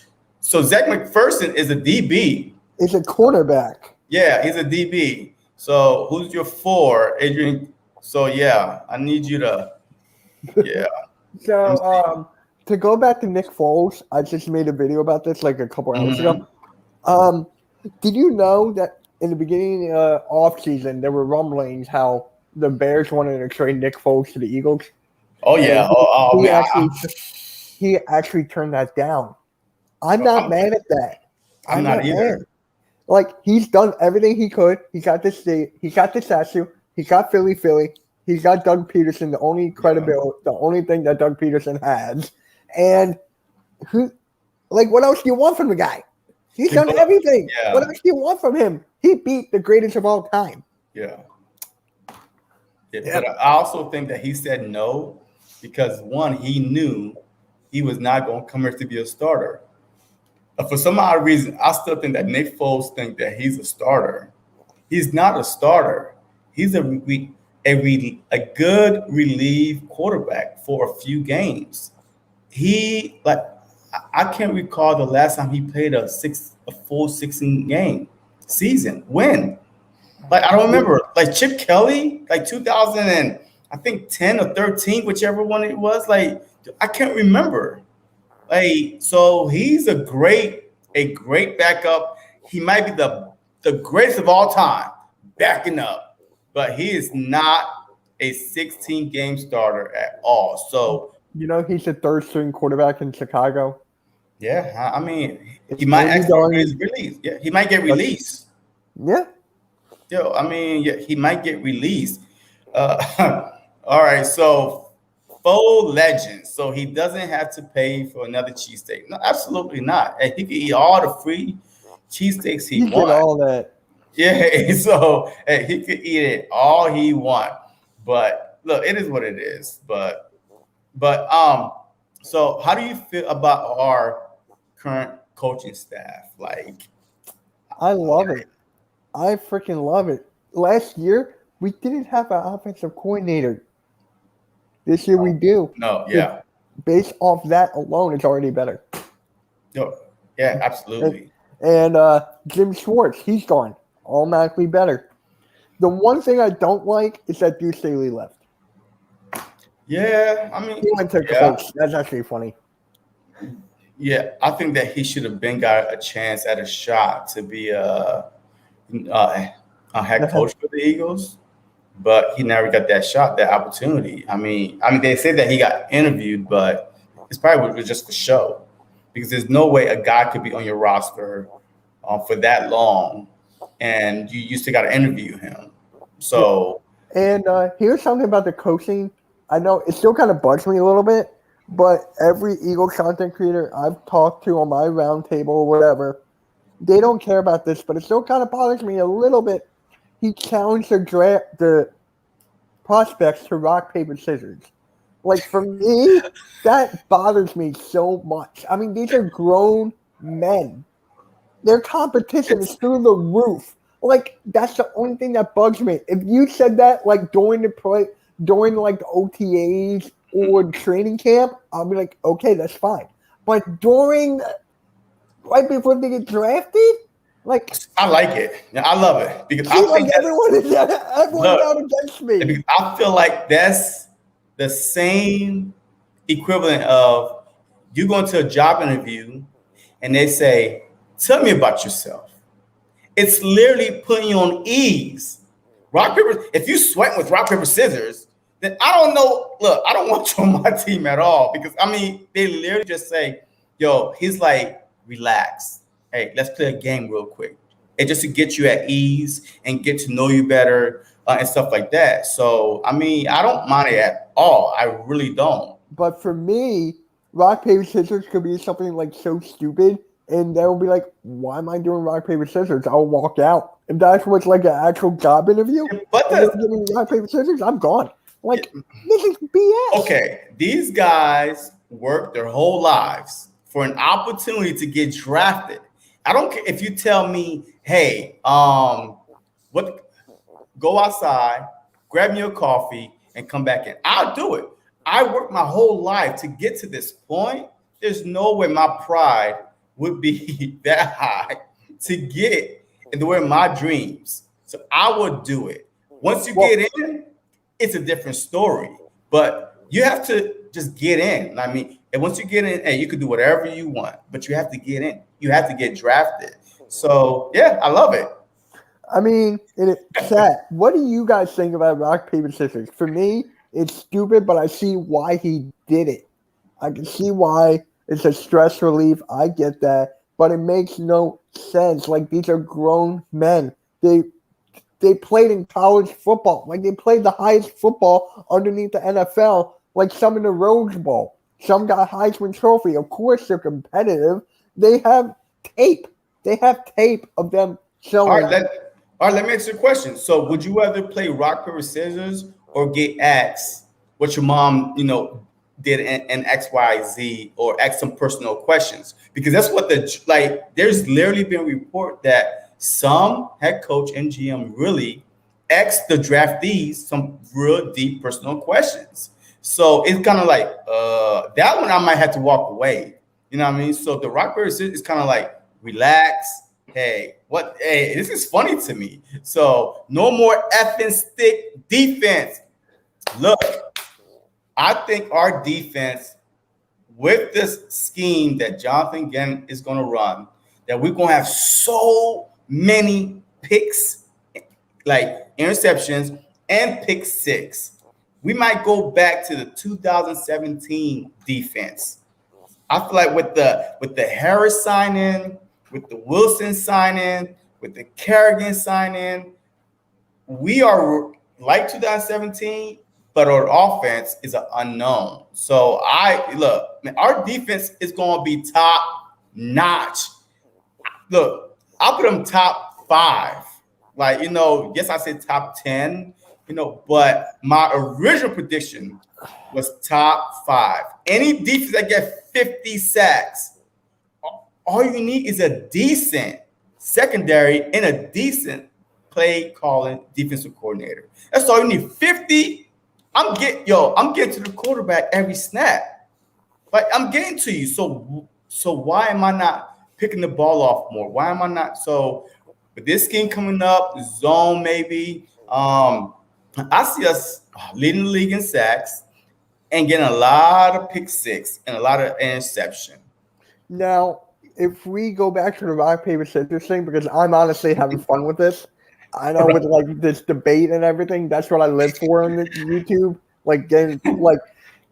So Zach McPherson is a DB. He's a quarterback. Yeah, he's a DB. So who's your 4, Adrian? So yeah, I need you to. Yeah. So to go back to Nick Foles, I just made a video about this like a couple hours ago. Did you know that in the beginning off season there were rumblings how the Bears wanted to trade Nick Foles to the Eagles? Oh yeah. He actually turned that down. I'm not mad at that. I'm not either. mad. Like he's done everything he could. He got the state. He got the statue. He got Philly. He's got Doug Peterson. The only credibility, the only thing that Doug Peterson has, and what else do you want from the guy? He's done everything. Yeah. What else do you want from him? He beat the greatest of all time. Yeah. But I also think that he said no because one, he knew he was not going to come here to be a starter. For some odd reason, I still think that Nick Foles thinks that he's a starter. He's not a starter. He's a good relief quarterback for a few games. I can't recall the last time he played a full 16-game season. When? Like I don't remember. Like Chip Kelly, like 2000 and I think 10 or 13, whichever one it was. Like I can't remember. Like so, he's a great backup. He might be the greatest of all time, backing up, but he is not a 16-game starter at all. So you know he's the third string quarterback in Chicago. Yeah, I mean he might actually get released. Yeah, he might get released. Yeah. I mean, yeah, he might get released. All right, so full legend. So he doesn't have to pay for another cheesesteak. No, absolutely not. And he can eat all the free cheesesteaks he wants. All that. Yeah, so he could eat it all he wants. But look, it is what it is. But But so how do you feel about our current coaching staff? Like, I love it. I freaking love it. Last year, we didn't have an offensive coordinator. This year we do. no, So yeah, based off that alone, it's already better. no, yeah, And, absolutely. and Jim Schwartz, he's gone. Automatically better. The one thing I don't like is that Deuce Staley left. Yeah, I mean, He went to yeah, coach. That's actually funny. yeah. I think that he should have been got a chance at a shot to be a head coach for the Eagles, but he never got that shot, that opportunity. I mean, they said that he got interviewed, but it's probably was just for show, because there's no way a guy could be on your roster for that long, and you still got to interview him. So And here's something about the coaching. I know it still kind of bugs me a little bit, but every Eagles content creator I've talked to on my roundtable or whatever, they don't care about this, but it still kind of bothers me a little bit. He challenged the prospects to rock, paper, scissors. Like, for me, that bothers me so much. I mean, these are grown men. Their competition is through the roof. Like, that's the only thing that bugs me. If you said that, like, during like the OTAs or training camp, I'll be like, okay, that's fine. But right before they get drafted, like, I like it. Yeah, I love it, because I seems like think that, everyone's look, out against me. because I feel like that's the same equivalent of you going to a job interview and they say, "Tell me about yourself." It's literally putting you on ease. Rock paper. If you sweat with rock paper scissors, then I don't know. Look, I don't want you on my team at all, because I mean they literally just say, "Yo," he's like, "Relax. Hey, let's play a game real quick." And just to get you at ease and get to know you better and stuff like that. So I mean, I don't mind it at all. I really don't. But for me, rock, paper, scissors could be something like so stupid, and they'll be like, why am I doing rock, paper, scissors? I'll walk out. If that's what's like an actual job interview, But and they're giving me rock, paper, scissors, I'm gone. Like, this is BS. okay, these guys work their whole lives for an opportunity to get drafted. I don't care if you tell me, "Hey, what? Go outside, grab me a coffee, and come back in." I'll do it. I worked my whole life to get to this point. There's no way my pride would be that high to get in the way of my dreams. So I would do it. Once you get in, it's a different story. But you have to just get in. I mean, and once you get in, hey, you can do whatever you want, but you have to get in. You have to get drafted. So yeah, I love it. I mean, chat, what do you guys think about rock, paper, scissors? For me, it's stupid, but I see why he did it. I can see why it's a stress relief. I get that, but it makes no sense. Like, these are grown men. They played in college football. Like, they played the highest football underneath the NFL. Like, some in the Rose Bowl. Some got Heisman Trophy. Of course, they're competitive. They have tape. They have tape of them showing. All right, let me ask you a question. So, would you rather play rock, paper, scissors or get asked what your mom, did in X, Y, Z, or ask some personal questions? Because that's what there's literally been a report that some head coach and GM really asked the draftees some real deep personal questions. So it's kind of like that one I might have to walk away. You know what I mean? So the rock, paper, scissors is kind of like, relax. Hey, this is funny to me. So no more effing stick defense. Look, I think our defense, with this scheme that Jonathan Gannon is going to run, that we're going to have so many picks, like interceptions and pick six. We might go back to the 2017 defense. I feel like with the Harris sign-in, with the Wilson sign-in, with the Kerrigan sign-in, we are like 2017, but our offense is an unknown. So our defense is going to be top notch. Look, I'll put them top 5. Like, yes, I said top 10, but my original prediction was top 5. Any defense that get 50 sacks, all you need is a decent secondary and a decent play calling defensive coordinator. That's all you need. 50. I'm getting to the quarterback every snap. Like I'm getting to you. So why am I not picking the ball off more? Why am I not? So with this game coming up, zone maybe. I see us leading the league in sacks and getting a lot of pick six and a lot of interception. Now, if we go back to the rock, paper, scissors thing, because I'm honestly having fun with this. I know with like this debate and everything, that's what I live for on YouTube. Like getting like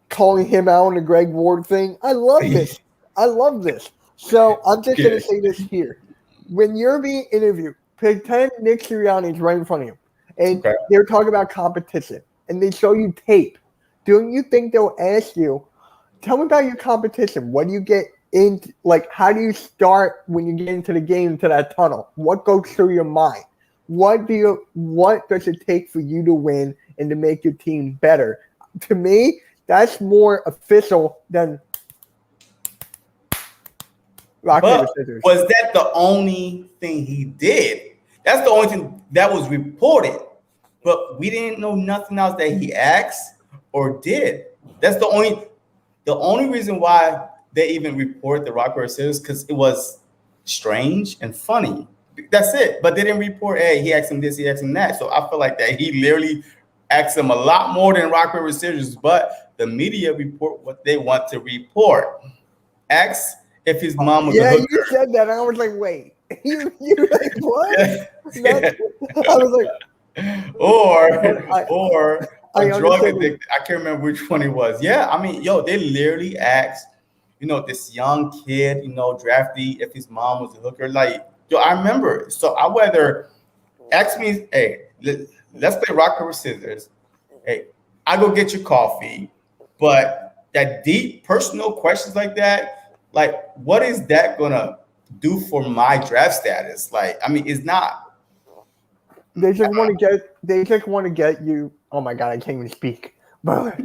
calling him out on the Greg Ward thing. I love this. I love this. So I'm just gonna say this here. When you're being interviewed, pretend Nick Sirianni is right in front of you. And they're talking about competition. And they show you tape. Don't you think they'll ask you, tell me about your competition. What do you get into? Like, how do you start when you get into the game, into that tunnel? What goes through your mind? What does it take for you to win and to make your team better? To me, that's more official than rock, paper, scissors. Was that the only thing he did? That's the only thing that was reported. But we didn't know nothing else that he asked or did. That's the only reason why they even report the rock, paper, scissors, because it was strange and funny. That's it. But they didn't report, hey, he asked him this, he asked him that. So I feel like that he literally asked him a lot more than rock, paper, scissors, but the media report what they want to report. Ask if his mom was a hooker. Yeah, you said that. I was like, wait. You like, what? I was like, or a drug addict. I can't remember which one it was. Yeah, I mean, they literally asked, this young kid, draftee, if his mom was a hooker. Like, I remember. So I whether ask me, hey, let's play rock, paper, scissors. Hey, I go get your coffee. But that deep personal questions like that, like, what is that gonna do for my draft status? Like, I mean, it's not. They just want to get you. Oh my God, I can't even speak. But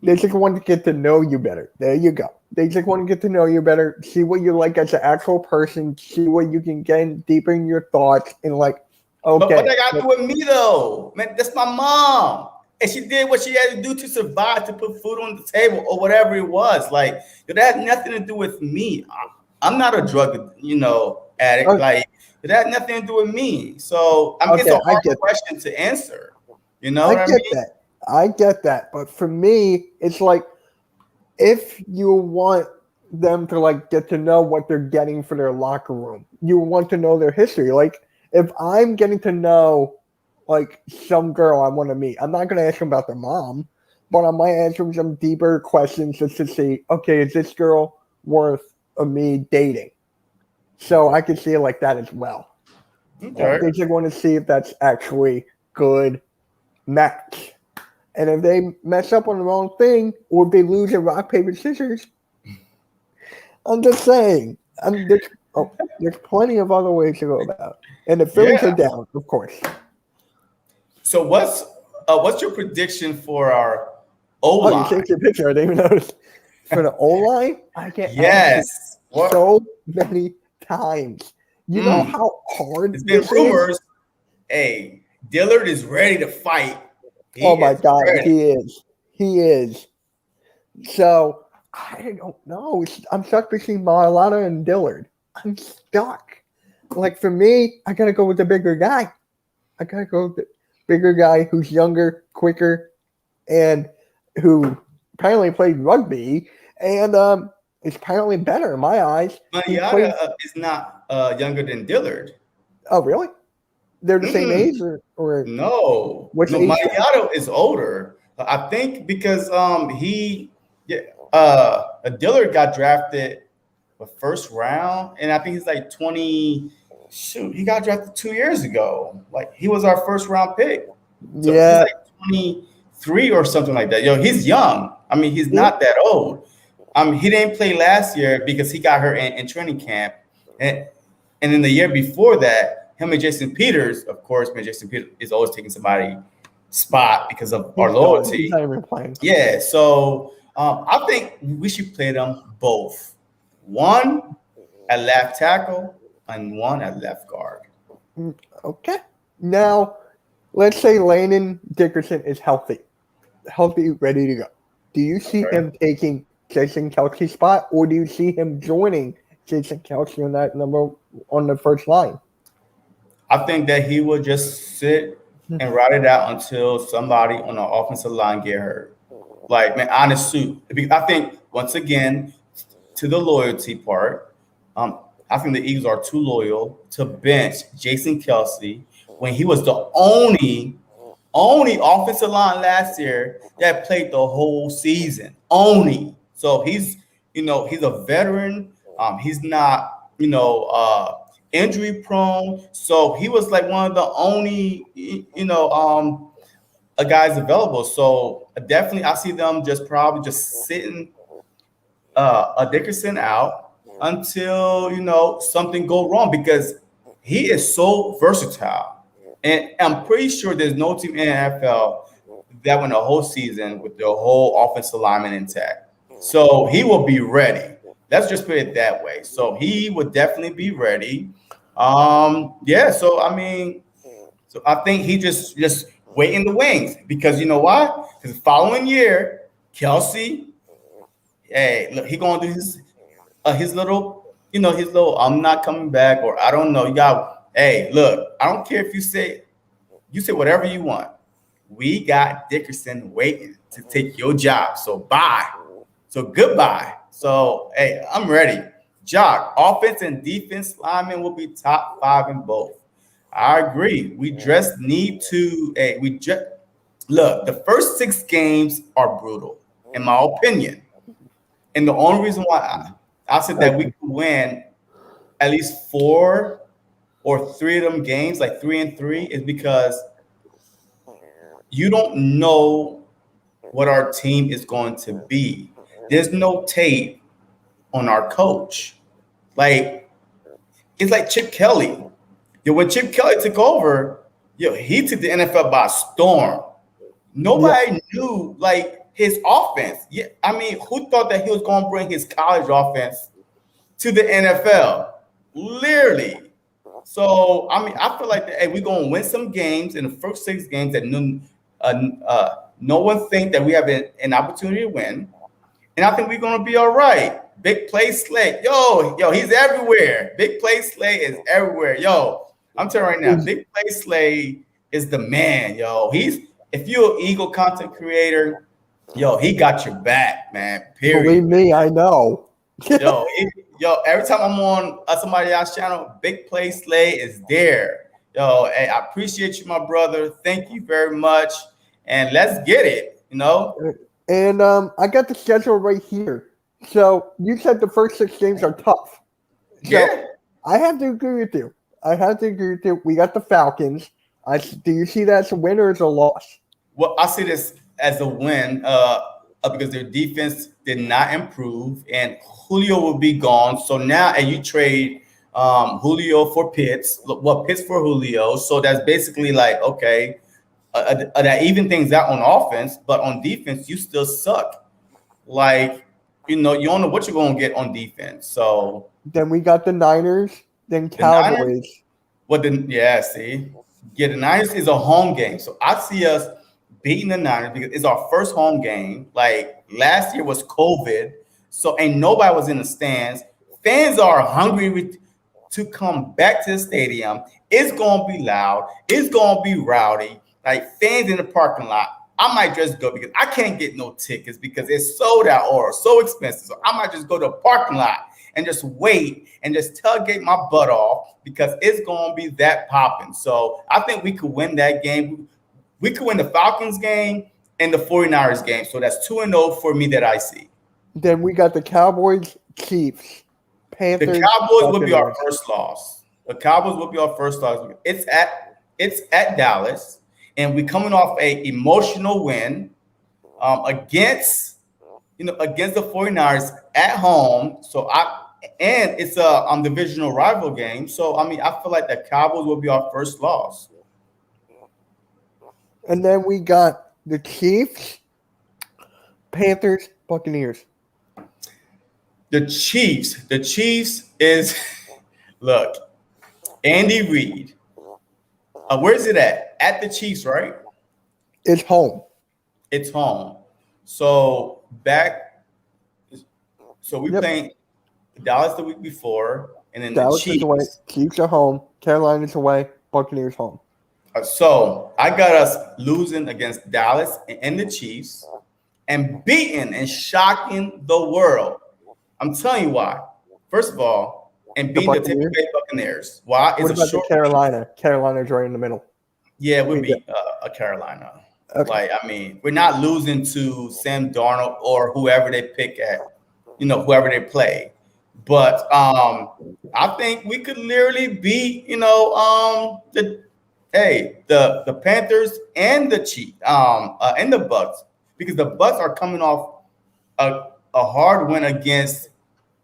they just want to get to know you better. There you go. They just want to get to know you better, see what you like as an actual person, see what you can get deeper in your thoughts, and like, okay. But what they got to do with me though? Man, that's my mom. And she did what she had to do to survive, to put food on the table or whatever it was. Like, that had nothing to do with me. I'm not a drug, addict. Okay. Like, it had nothing to do with me. So it's a hard question to answer. You know what I mean? I get that. But for me, it's like, if you want them to like get to know what they're getting for their locker room, you want to know their history. Like, if I'm getting to know like some girl I want to meet, I'm not going to ask them about their mom, but I might ask them some deeper questions just to see, okay, is this girl worth of me dating? So I can see it like that as well. Okay. They just want to see if that's actually good match. And if they mess up on the wrong thing, or if they lose at rock, paper, scissors, I'm just saying. There's plenty of other ways to go about it. And the Phillies are down, of course. So what's your prediction for our O-line? Oh, you changed your picture. I didn't even notice. For the O-line, I get yes so many times. You know how hard it's been rumors. Hey, Dillard is ready to fight. Oh my God, he is. So I don't know. I'm stuck between Mailata and Dillard. I'm stuck. Like, for me, I gotta go with the bigger guy. I gotta go with the bigger guy who's younger, quicker, and who apparently played rugby and is apparently better in my eyes. Mailata is not younger than Dillard. Oh, really? They're the same age, or no? Mailata is older. I think because Dillard got drafted the first round, and I think he's like 20. Shoot, he got drafted 2 years ago. Like, he was our first round pick. So he's like 23 or something like that. He's young. I mean, he's not that old. He didn't play last year because he got hurt in training camp, and in the year before that, him and Jason Peters, of course, Jason Peters is always taking somebody spot because of our He's done. He's loyalty. not even playing. Yeah, so I think we should play them both. One at left tackle and one at left guard. Okay. Now, let's say Landon Dickerson is healthy, ready to go. Do you see him taking Jason Kelce's spot, or do you see him joining Jason Kelce on that number on the first line? I think that he will just sit and ride it out until somebody on the offensive line get hurt. Like, man, honest suit. I think, once again, to the loyalty part, I think the Eagles are too loyal to bench Jason Kelce when he was the only offensive line last year that played the whole season. Only. So he's a veteran. He's not, injury prone. So he was like one of the only, guys available. So definitely I see them probably just sitting a Dickerson out until, something go wrong, because he is so versatile. And I'm pretty sure there's no team in the NFL that went a whole season with their whole offensive lineman intact. So he will be ready. Let's just put it that way. So he would definitely be ready. So I think he just wait in the wings, because you know why? Because the following year, Kelce, hey, look, he gonna do his little I'm not coming back, or I don't know. Hey, look, I don't care if you say whatever you want. We got Dickerson waiting to take your job. So bye. So goodbye. So hey, I'm ready. Jock, offense and defense linemen will be top 5 in both. I agree. We just need to. Look. The first 6 games are brutal, in my opinion, and the only reason why I said that we could win at least 4 or 3 of them games, like 3 and 3, is because you don't know what our team is going to be. There's no tape on our coach. Like, it's like Chip Kelly. When Chip Kelly took over, he took the NFL by storm. Nobody knew, like, his offense. Yeah, I mean, who thought that he was going to bring his college offense to the NFL? Literally. So, I feel like we're going to win some games in the first 6 games that no one think that we have an opportunity to win. And I think we're going to be all right. Big play Slay. Yo, he's everywhere. Big play Slay is everywhere. Yo, I'm telling you right now, Big play Slay is the man, yo. If you're an Eagle content creator, he got your back, man. Period. Believe me, I know. Every time I'm on somebody else's channel, Big play Slay is there. Hey, I appreciate you, my brother. Thank you very much. And let's get it, And I got the schedule right here. So you said the first 6 games are tough. So I have to agree with you. We got the Falcons. Do you see that as a win or as a loss? Well, I see this as a win because their defense did not improve, and Julio will be gone. So now, and you trade Julio for Pitts. Pitts for Julio. So that's basically like, okay, that even things out on offense, but on defense, you still suck. Like, you don't know what you're going to get on defense. So then we got the Niners, then Cowboys. The Niners is a home game. So I see us beating the Niners because it's our first home game. Like, last year was COVID, so ain't nobody was in the stands. Fans are hungry to come back to the stadium. It's going to be loud. It's going to be rowdy. Like, fans in the parking lot. I might just go because I can't get no tickets because it's sold out or so expensive. So I might just go to a parking lot and just wait and just tailgate my butt off because it's going to be that popping. So I think we could win that game. We could win the Falcons game and the 49ers game. So that's 2-0 for me that I see. Then we got the Cowboys, Chiefs, Panthers. The Cowboys would be our first loss. It's at Dallas. And we're coming off an emotional win against the 49ers at home. And it's a divisional rival game. So, I feel like the Cowboys will be our first loss. And then we got the Chiefs, Panthers, Buccaneers. The Chiefs is look, Andy Reid. Where's it at? At the Chiefs, right? It's home. It's home. So we playing Dallas the week before, and then Dallas the Chiefs. is away. Chiefs are home. Carolina's away. Buccaneers home. So I got us losing against Dallas and the Chiefs, and beating and shocking the world. I'm telling you why. First of all, and beating the Tampa Bay Buccaneers. Why? What about the Carolina? Carolina's right in the middle. Yeah, we'll beat a Carolina. Okay. Like, I mean, we're not losing to Sam Darnold or whoever they pick at, whoever they play. But I think we could literally beat, the Panthers and the Chiefs, and the Bucks, because the Bucks are coming off a hard win against,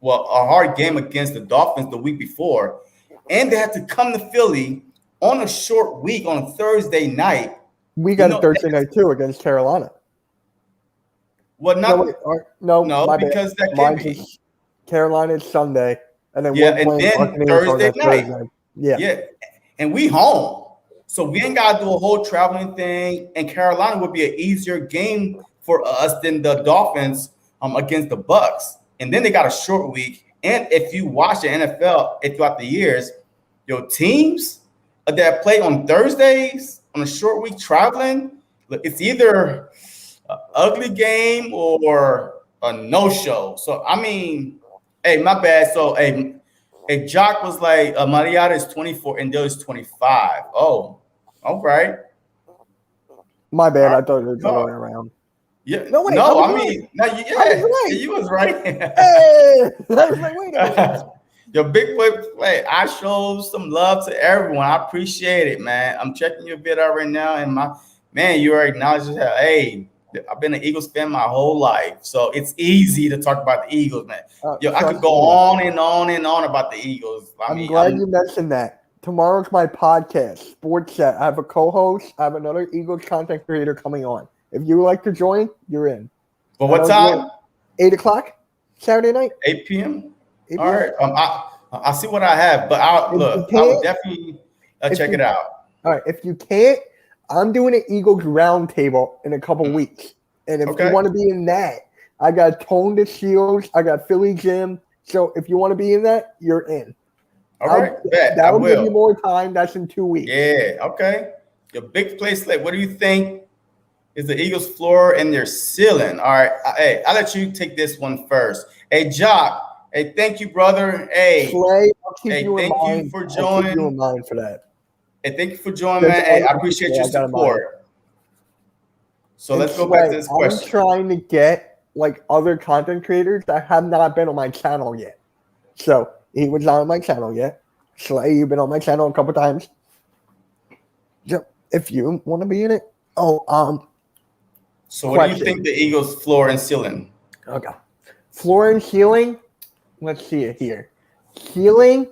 a hard game against the Dolphins the week before, and they had to come to Philly on a short week on a Thursday night. We got a Thursday night too against Carolina. Well, not no, because that can't be. Carolina's Sunday, and then and then Thursday night. Yeah, and we home, so we ain't got to do a whole traveling thing. And Carolina would be an easier game for us than the Dolphins against the Bucks. And then they got a short week. And if you watch the NFL throughout the years, your teams that play on Thursdays on a short week traveling, it's either an ugly game or a no-show. So, I mean, hey, my bad. So, hey, Jock was like, Mariota is 24 and Dill is 25. Oh, all right. My bad. I thought it was going around. Yeah. No, wait. You was right. Hey, I was like, wait a minute. Your big boy play. I showed some love to everyone. I appreciate it, man. I'm checking your vid out right now, and you are acknowledging that. Hey, I've been an Eagles fan my whole life, so it's easy to talk about the Eagles, man. I could go on and on and on about the Eagles. I'm glad you mentioned that. Tomorrow's my podcast, Sports Set. I have a co-host. I have another Eagles content creator coming on. If you would like to join, you're in. But what time? 8 o'clock, Saturday night. 8 p.m. All right. I'll see what I have, but I will definitely check it out. All right. If you can't, I'm doing an Eagles roundtable in a couple weeks. And if you want to be in that, I got Tone the Shields. I got Philly Jim. So if you want to be in that, you're in. All right. That will give you more time. That's in 2 weeks. Yeah. Okay. Your big play slate. What do you think is the Eagles' floor and their ceiling? All right. Hey, I'll let you take this one first. Hey, Jock. Hey, thank you, brother. Hey, Slay, I'll keep you in mind. Thank you for joining. I'll keep you in mind for that. Hey, thank you for joining, man. Hey, I appreciate your support. So let's go back to this question. I'm trying to get other content creators that have not been on my channel yet. So he was not on my channel yet. Slay, you've been on my channel a couple times. Yep. If you want to be in it. So what do you think the Eagles' floor and ceiling? Okay. Floor and ceiling. Let's see it here. Ceiling.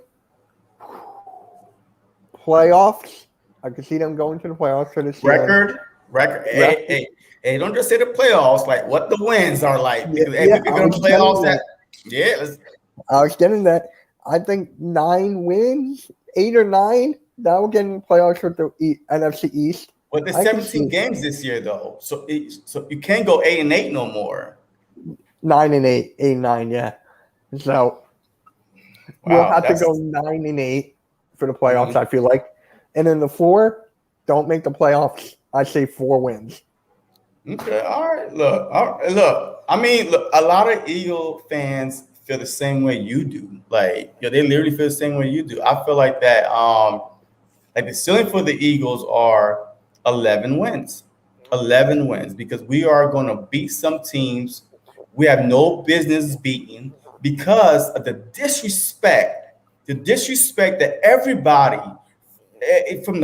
Playoffs. I can see them going to the playoffs for this record. Hey, don't just say the playoffs. Like what the wins are like. Because, we can go to playoffs. I was getting that. I think 9 wins, 8 or 9. That will get in the playoffs with the NFC East. Well, there's 17 games this year, though, so you can't go 8-8 no more. 9-8, 8-9, yeah. So we'll have to go 9-8 for the playoffs. I feel like, and then the 4 don't make the playoffs. I say 4 wins. Okay, all right. Look. I mean, a lot of Eagle fans feel the same way you do. They literally feel the same way you do. I feel like that. The ceiling for the Eagles are 11 wins. 11 wins, because we are going to beat some teams we have no business beating because of the disrespect that everybody from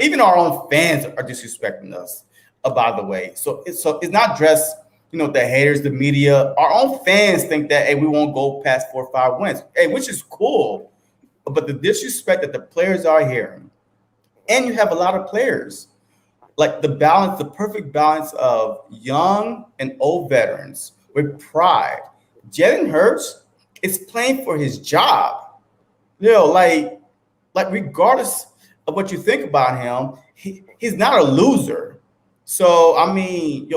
even our own fans are disrespecting us. By the way, so it's not just the haters, the media. Our own fans think that we won't go past 4 or 5 wins, which is cool. But the disrespect that the players are hearing, and you have a lot of players like the perfect balance of young and old veterans with pride. Jalen Hurts is playing for his job. Like regardless of what you think about him, he's not a loser. So I mean,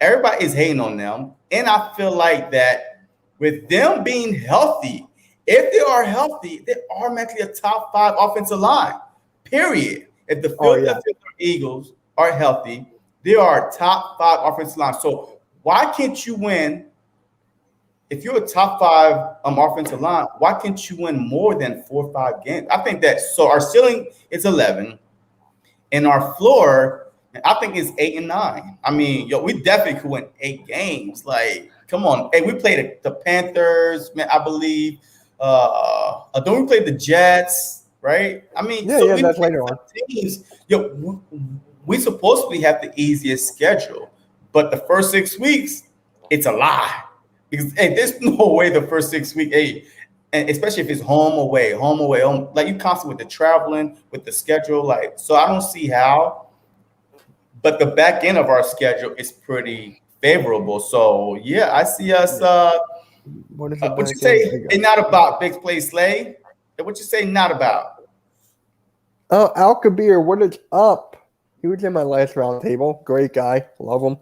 everybody is hating on them, and I feel like that with them being healthy, if they are healthy, they are automatically a top 5 offensive line. Period. If the Philadelphia Eagles are healthy, they are a top 5 offensive line. So why can't you win? If you're a top 5 offensive line, why can't you win more than 4 or 5 games? I think that so our ceiling is 11, and our floor, I think, is 8 and 9. I mean, we definitely could win 8 games. Like, come on. Hey, we played the Panthers, man, I believe. Don't we play the Jets, right? I mean, we that's later on. Teams, we supposedly have the easiest schedule, but the first 6 weeks, it's a lie. Because there's no way the first 6 weeks, and especially if it's home away, like you constantly with the traveling, with the schedule, like, so I don't see how. But the back end of our schedule is pretty favorable. So yeah, I see us. What you say? It's not about big play Slay. What you say? Not about. Oh, Al Kabir, what is up? He was in my last round table. Great guy, love him.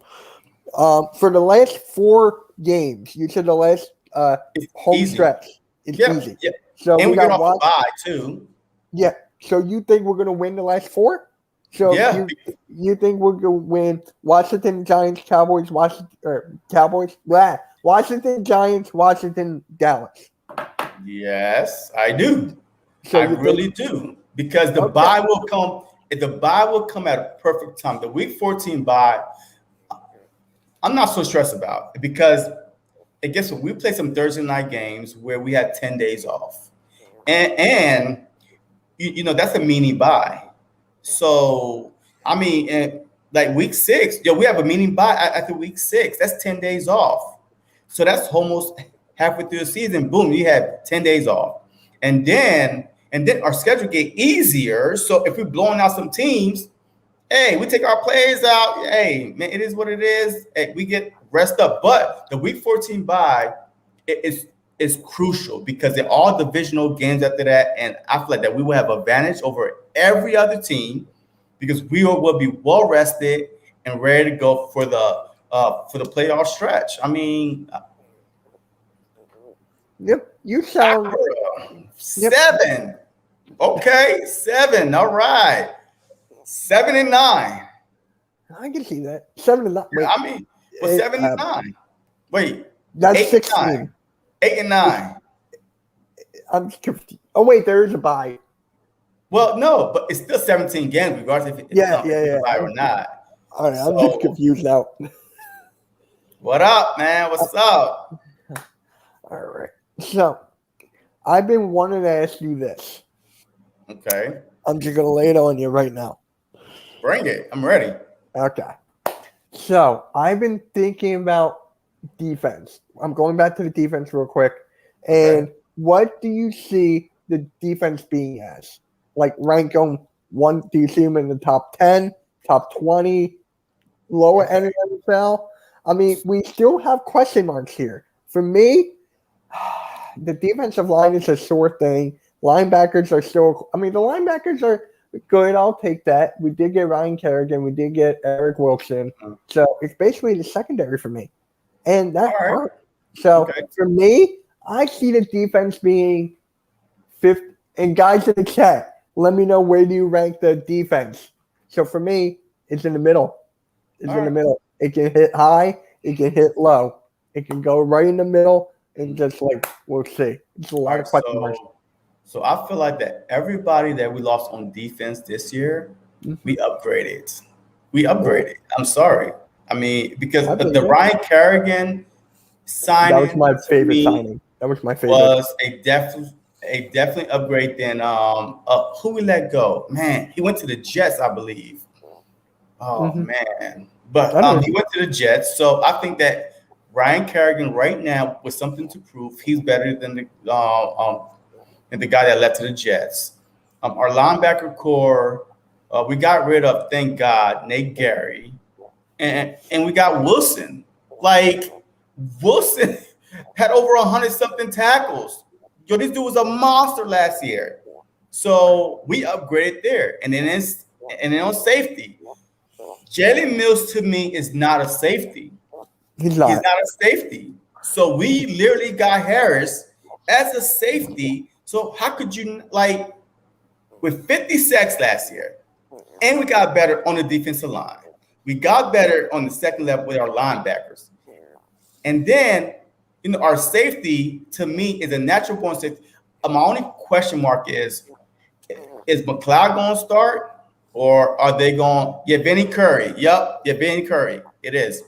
For the last 4 games, you said the last home easy. Stretch. It's easy. Yeah. So and we get off a bye too. Yeah. So you think we're going to win the last 4? So you think we're going to win Washington, Giants, Cowboys, Washington, Giants, Washington, Dallas? Yes, I do. So I really do. Because the bye will come. The bye will come at a perfect time. The week 14 bye, I'm not so stressed about it because I guess we played some Thursday night games where we had 10 days off. And that's a mini bye. So, I mean, like week 6, we have a mini bye after week 6. That's 10 days off. So that's almost halfway through the season. Boom, you have 10 days off. And then our schedule get easier. So if we're blowing out some teams, hey, we take our players out. Hey, man, it is what it is. Hey, we get rest up. But the week 14 bye is crucial because they're all divisional games after that. And I feel like that we will have advantage over every other team because we will be well rested and ready to go for the playoff stretch. I mean, yep, you sound 7. Okay, 7. All right. 7 and 9. I can see that. 7 and 9. Wait, I mean, 7 and 9. Wait, that's 16. 8 and 9. I'm confused. Oh wait, there is a bye. Well, no, but it's still 17 games, regardless if it's a bye or not. All right, I'm just confused now. What up, man? What's up? All right. So, I've been wanting to ask you this. Okay. I'm just gonna lay it on you right now. Bring it. I'm ready. Okay. So I've been thinking about defense. I'm going back to the defense real quick. And what do you see the defense being as? Like rank them one, do you see them in the top 10, top 20, lower end of the NFL? I mean, we still have question marks here. For me, the defensive line is a sore thing. Linebackers are still – I mean, the linebackers are good. I'll take that. We did get Ryan Kerrigan. We did get Eric Wilson. So it's basically the secondary for me. And that hurt. So for me, I see the defense being fifth. And guys in the chat, let me know where do you rank the defense. So for me, it's in the middle. It's in the middle. It can hit high. It can hit low. It can go right in the middle. And just like, we'll see. It's a lot of question marks. So I feel like that everybody that we lost on defense this year, we upgraded. I'm sorry. I mean, because the Ryan Kerrigan signing. That was my favorite signing. That was my favorite. Was a definitely upgrade than who we let go. Man, he went to the Jets, I believe. Oh man. But he went to the Jets. So I think that Ryan Kerrigan right now with something to prove, he's better than the guy that left to the Jets. Our linebacker core, We got rid of, thank God, Nate Gary, and we got Wilson. Like Wilson had over 100-something tackles. Yo, this dude was a monster last year. So we upgraded there, and then on safety, Jalen Mills to me is not a safety. He's not a safety. So we literally got Harris as a safety. So how could you with 50 sacks last year, and we got better on the defensive line. We got better on the second level with our linebackers. And then, our safety, to me, is a natural born safety. My only question mark is McLeod going to start? Or are they going – Benny Curry. Yep, Benny Curry. It is.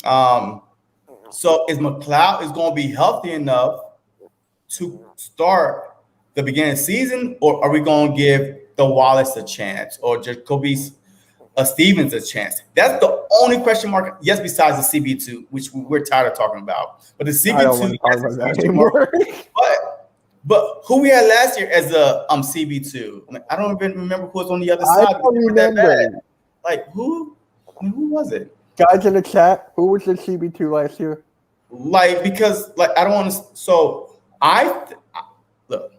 So is McLeod is going to be healthy enough to start the beginning of the season, or are we going to give the Wallace a chance or Jacoby Stevens a chance? That's the only question mark. Yes, besides the CB2, which we're tired of talking about. But the CB2, but who we had last year as a CB2? I don't even remember who was on the other side. I don't remember. Like who was it? Guys in the chat, who was the CB2 last year? Because I don't want to. So look,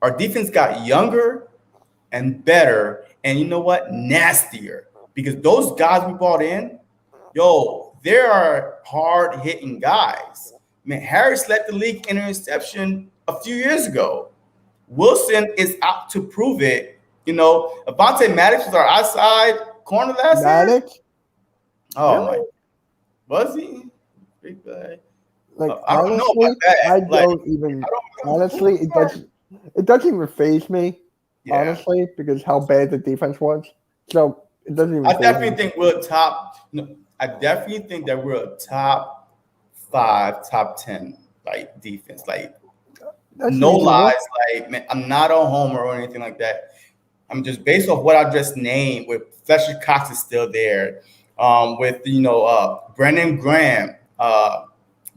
our defense got younger and better, and you know what? Nastier. Because those guys we brought in, they are hard-hitting guys. Harris led the league in interception a few years ago. Wilson is out to prove it. Avonte Maddox was our outside corner last year. Oh, my. Was he? Big guy. Honestly, it doesn't even faze me. Yeah. Honestly, because how bad the defense was. So it doesn't even. I definitely think we're a top 5, top 10 defense. No lies. I'm not a homer or anything like that. I'm just based off what I just named. With Fletcher Cox is still there. With Brendan Graham.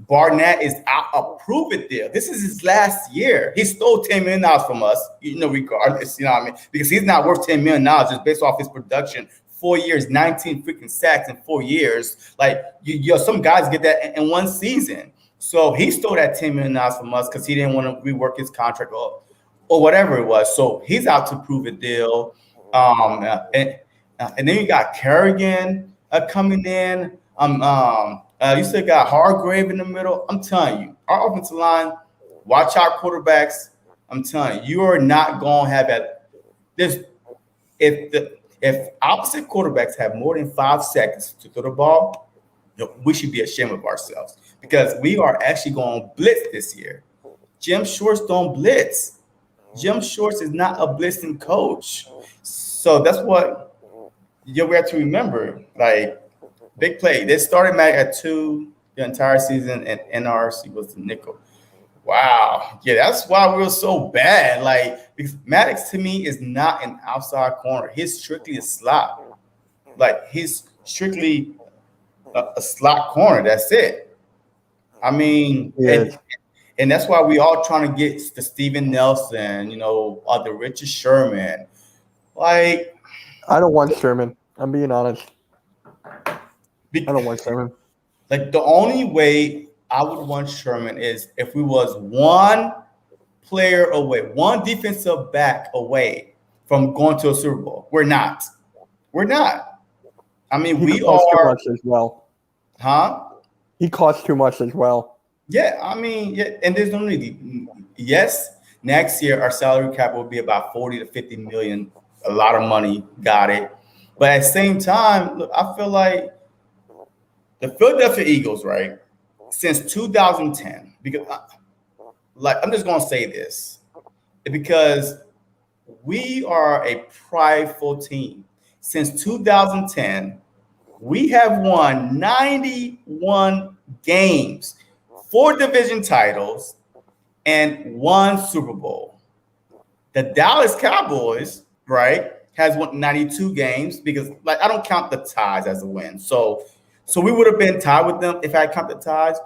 Barnett is out a prove it deal. This is his last year. He stole $10 million from us, regardless, because he's not worth $10 million just based off his production. 4 years, 19 freaking sacks in 4 years. Some guys get that in one season. So he stole that $10 million from us because he didn't want to rework his contract or whatever it was. So he's out to prove a deal. And then you got Kerrigan coming in. You still got Hargrave in the middle. I'm telling you, our offensive line, watch out quarterbacks. I'm telling you, you are not going to have that. If opposite quarterbacks have more than 5 seconds to throw the ball, we should be ashamed of ourselves because we are actually going to blitz this year. Jim Schwartz don't blitz. Jim Schwartz is not a blitzing coach. So that's what we have to remember. Big play. They started Mac at 2 the entire season, and NRC was the nickel. Wow. Yeah, that's why we were so bad. Because Maddox to me is not an outside corner. He's strictly a slot. He's strictly a slot corner. That's it. And that's why we all trying to get the Steven Nelson, the Richard Sherman. I don't want Sherman. I'm being honest. I don't want Sherman. The only way I would want Sherman is if we was one player away, one defensive back away from going to a Super Bowl. We're not. We are. Too much as well. Huh? He costs too much as well. Yeah, and there's no need. Yes, next year our salary cap will be about 40 to 50 million. A lot of money. Got it. But at the same time, look, I feel like the Philadelphia Eagles, right, since 2010, because I'm just going to say this, because we are a prideful team. Since 2010, we have won 91 games, 4 division titles, and 1 Super Bowl. The Dallas Cowboys, right, has won 92 games because, I don't count the ties as a win. So we would have been tied with them if I count the ties.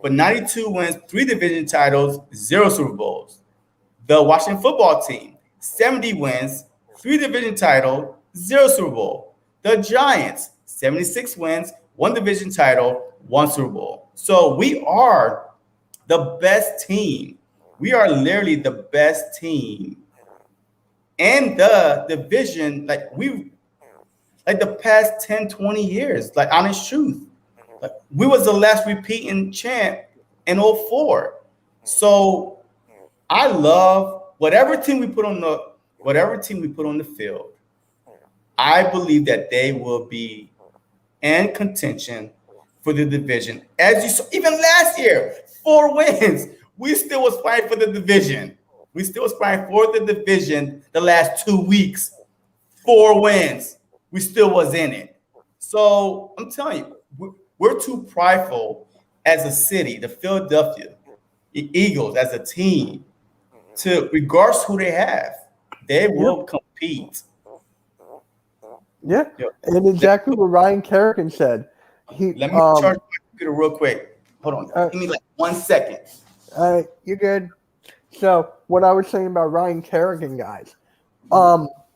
But 92 wins, 3 division titles, 0 Super Bowls. The Washington football team, 70 wins, 3 division titles, 0 Super Bowl. The Giants, 76 wins, 1 division title, 1 Super Bowl. So we are the best team. We are literally the best team in the division. Like the past 10, 20 years, like honest truth. Like, we was the last repeating champ in '04. So I love whatever team we put on the field. I believe that they will be in contention for the division. As you saw, even last year, 4 wins. We still was fighting for the division. We still was fighting for the division the last 2 weeks. 4 wins. We still was in it. So I'm telling you, we're too prideful as a city, the Philadelphia Eagles as a team, to regardless who they have, they will compete. Yeah, and exactly what Ryan Kerrigan said. Let me charge my computer real quick. Hold on. Give me like 1 second. All right, you're good. So what I was saying about Ryan Kerrigan, guys,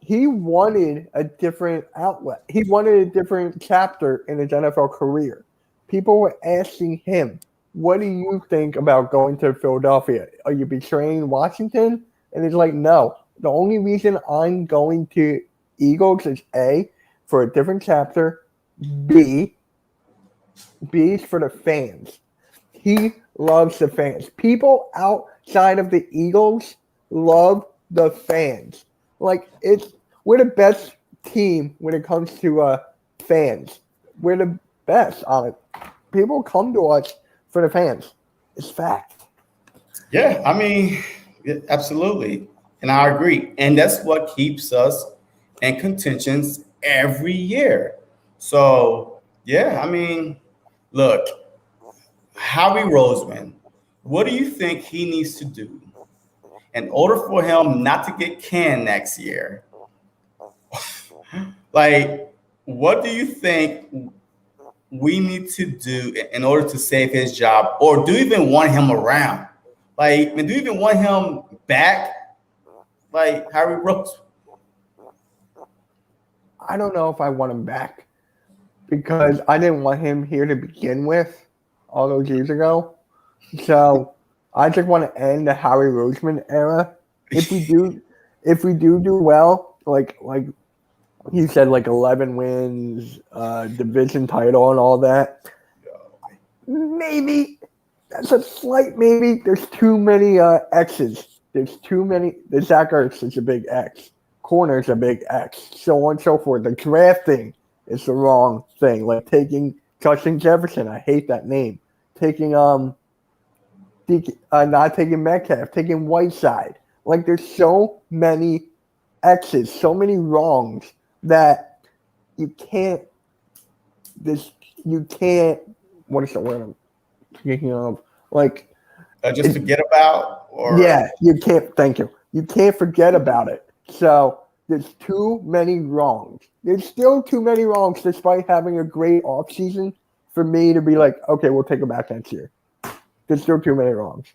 he wanted a different outlet. He wanted a different chapter in his NFL career. People were asking him, what do you think about going to Philadelphia? Are you betraying Washington? And he's like, no. The only reason I'm going to Eagles is A, for a different chapter, B is for the fans. He loves the fans. People outside of the Eagles love the fans. Like, we're the best team when it comes to fans. We're the best on it. People come to us for the fans. It's fact. Yeah, I mean, absolutely. And I agree. And that's what keeps us in contentions every year. So, yeah, I mean, look, Howie Roseman, what do you think he needs to do in order for him not to get canned next year? Like, what do you think we need to do in order to save his job, or do you even want him around? Like, do you even want him back? Like Harry Rose? I don't know if I want him back because I didn't want him here to begin with all those years ago. So I just want to end the Howie Roseman era. If we do well, like he said, like 11 wins, division title, and all that. Maybe that's a slight maybe. There's too many X's. There's too many. The Zach Ertz is a big X. Corner's a big X. So on and so forth. The drafting is the wrong thing. Like taking Justin Jefferson. I hate that name. Taking not taking Metcalf. Taking Whiteside. Like there's so many X's. So many wrongs that you can't. What is the word I'm thinking of? Like just forget about, or yeah, you can't. Thank you. You can't forget about it. So there's too many wrongs. There's still too many wrongs, despite having a great offseason, for me to be like, okay, we'll take it back next year. There's still too many wrongs.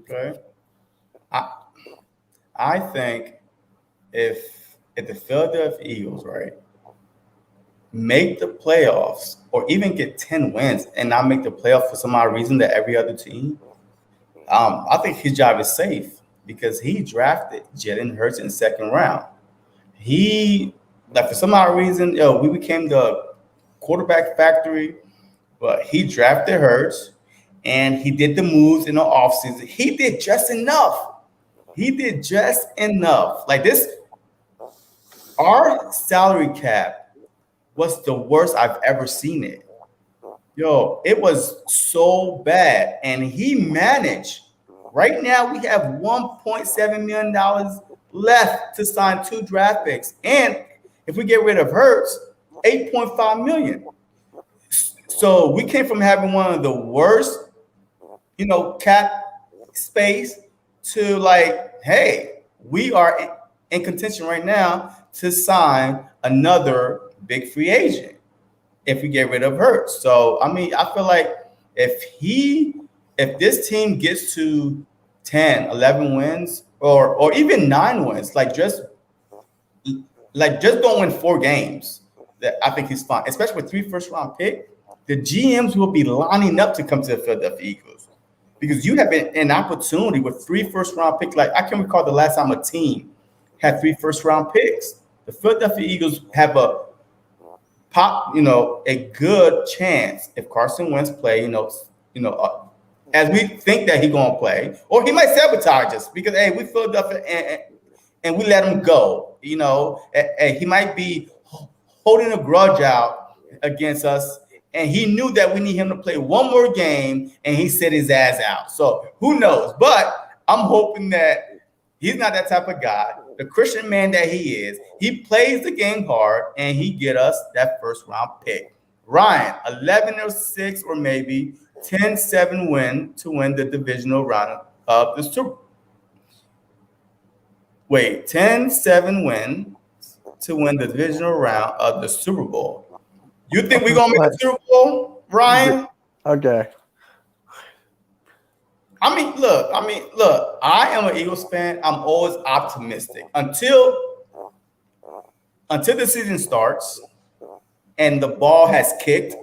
Okay. I think if the Philadelphia Eagles, right, make the playoffs or even get 10 wins and not make the playoffs for some odd reason that every other team, I think his job is safe because he drafted Jalen Hurts in the second round. For some odd reason, we became the quarterback factory, but he drafted Hurts and he did the moves in the offseason. He did just enough. Like this, our salary cap was the worst I've ever seen it. It was so bad. And he managed. Right now, we have $1.7 million left to sign 2 draft picks. And if we get rid of Hurts, $8.5 million. So we came from having one of the worst, cap space to like, hey, we are in contention right now to sign another big free agent if we get rid of Hurts. So, I mean, I feel like if this team gets to 10, 11 wins or even 9 wins, like just like just don't win 4 games, that I think he's fine. Especially with 3 first-round picks, the GMs will be lining up to come to the Philadelphia Eagles because you have an opportunity with 3 first-round picks. Like I can recall the last time a team had 3 first-round picks. The Philadelphia Eagles have a good chance if Carson Wentz play, as we think that he's gonna play, or he might sabotage us because hey, we Philadelphia and we let him go. And he might be holding a grudge out against us, and he knew that we need him to play one more game, and he set his ass out. So who knows? But I'm hoping that he's not that type of guy. The Christian man that he is, he plays the game hard, and he get us that first-round pick. Ryan, 11-6 or maybe 10-7 win to win the divisional round of the Super. Wait, 10-7 win to win the divisional round of the Super Bowl. You think we're gonna make the Super Bowl, Ryan? Okay. I mean, look. I am an Eagles fan. I'm always optimistic until the season starts and the ball has kicked.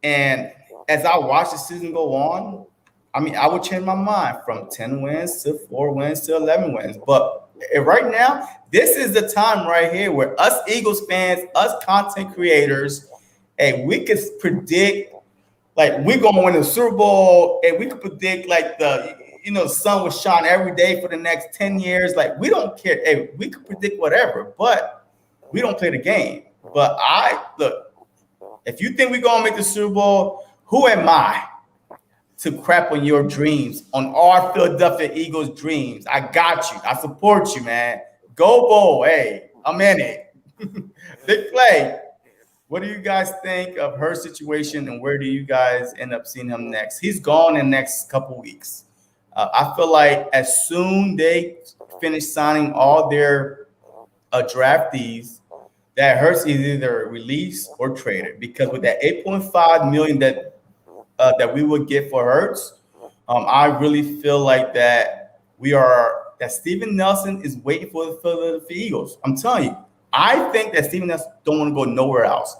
And as I watch the season go on, I mean, I would change my mind from 10 wins to 4 wins to 11 wins. But right now, this is the time right here where us Eagles fans, us content creators, and we can predict. Like we're gonna win the Super Bowl, and we could predict like the sun will shine every day for the next 10 years. Like we don't care. Hey, we could predict whatever, but we don't play the game. But if you think we're gonna make the Super Bowl, who am I to crap on your dreams, on our Philadelphia Eagles dreams? I got you. I support you, man. Go Bowl. Hey, I'm in it. Big play. What do you guys think of her situation, and where do you guys end up seeing him next? He's gone in the next couple weeks. I feel like as soon they finish signing all their draftees, that Hurst is either released or traded. Because with that $8.5 million that we would get for Hurst, I really feel like that Steven Nelson is waiting for the Philadelphia Eagles. I'm telling you. I think that Steven Nelson don't want to go nowhere else.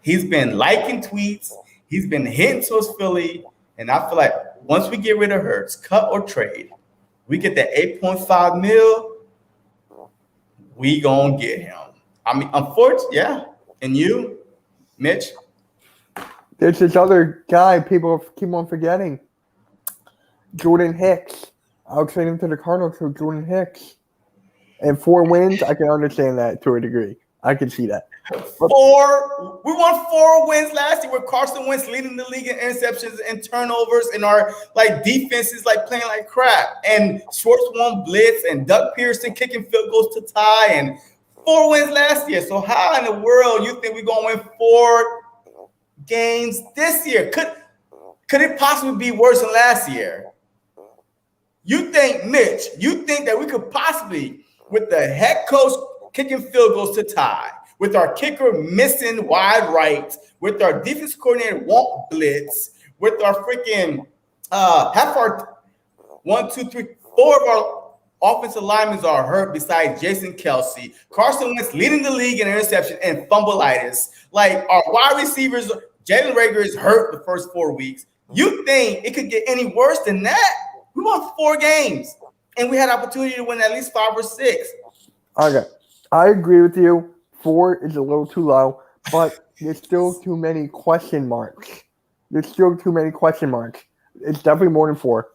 He's been liking tweets. He's been hitting towards Philly. And I feel like once we get rid of Hurts, cut or trade, we get that $8.5 million, we going to get him. I mean, unfortunately, yeah. And you, Mitch? There's this other guy people keep on forgetting. Jordan Hicks. I'll trade him to the Cardinals for Jordan Hicks. And 4 wins, I can understand that to a degree. I can see that. 4. We won 4 wins last year with Carson Wentz leading the league in interceptions and turnovers, and our defense is playing like crap. And Schwartz won blitz, and Doug Pearson kicking field goals to tie, and 4 wins last year. So how in the world you think we're gonna win 4 games this year? Could it possibly be worse than last year? You think, Mitch? You think that we could possibly, with the head coach kicking field goals to tie, with our kicker missing wide right, with our defense coordinator won't blitz, with our freaking half our 1, 2, 3, 4 of our offensive linemen are hurt besides Jason Kelsey, Carson Wentz leading the league in interception and fumbleitis. Our wide receivers, Jalen Reagor is hurt the first 4 weeks. You think it could get any worse than that? We won 4 games, and we had opportunity to win at least 5 or 6. Okay, I agree with you. 4 is a little too low, but there's still too many question marks. It's definitely more than 4.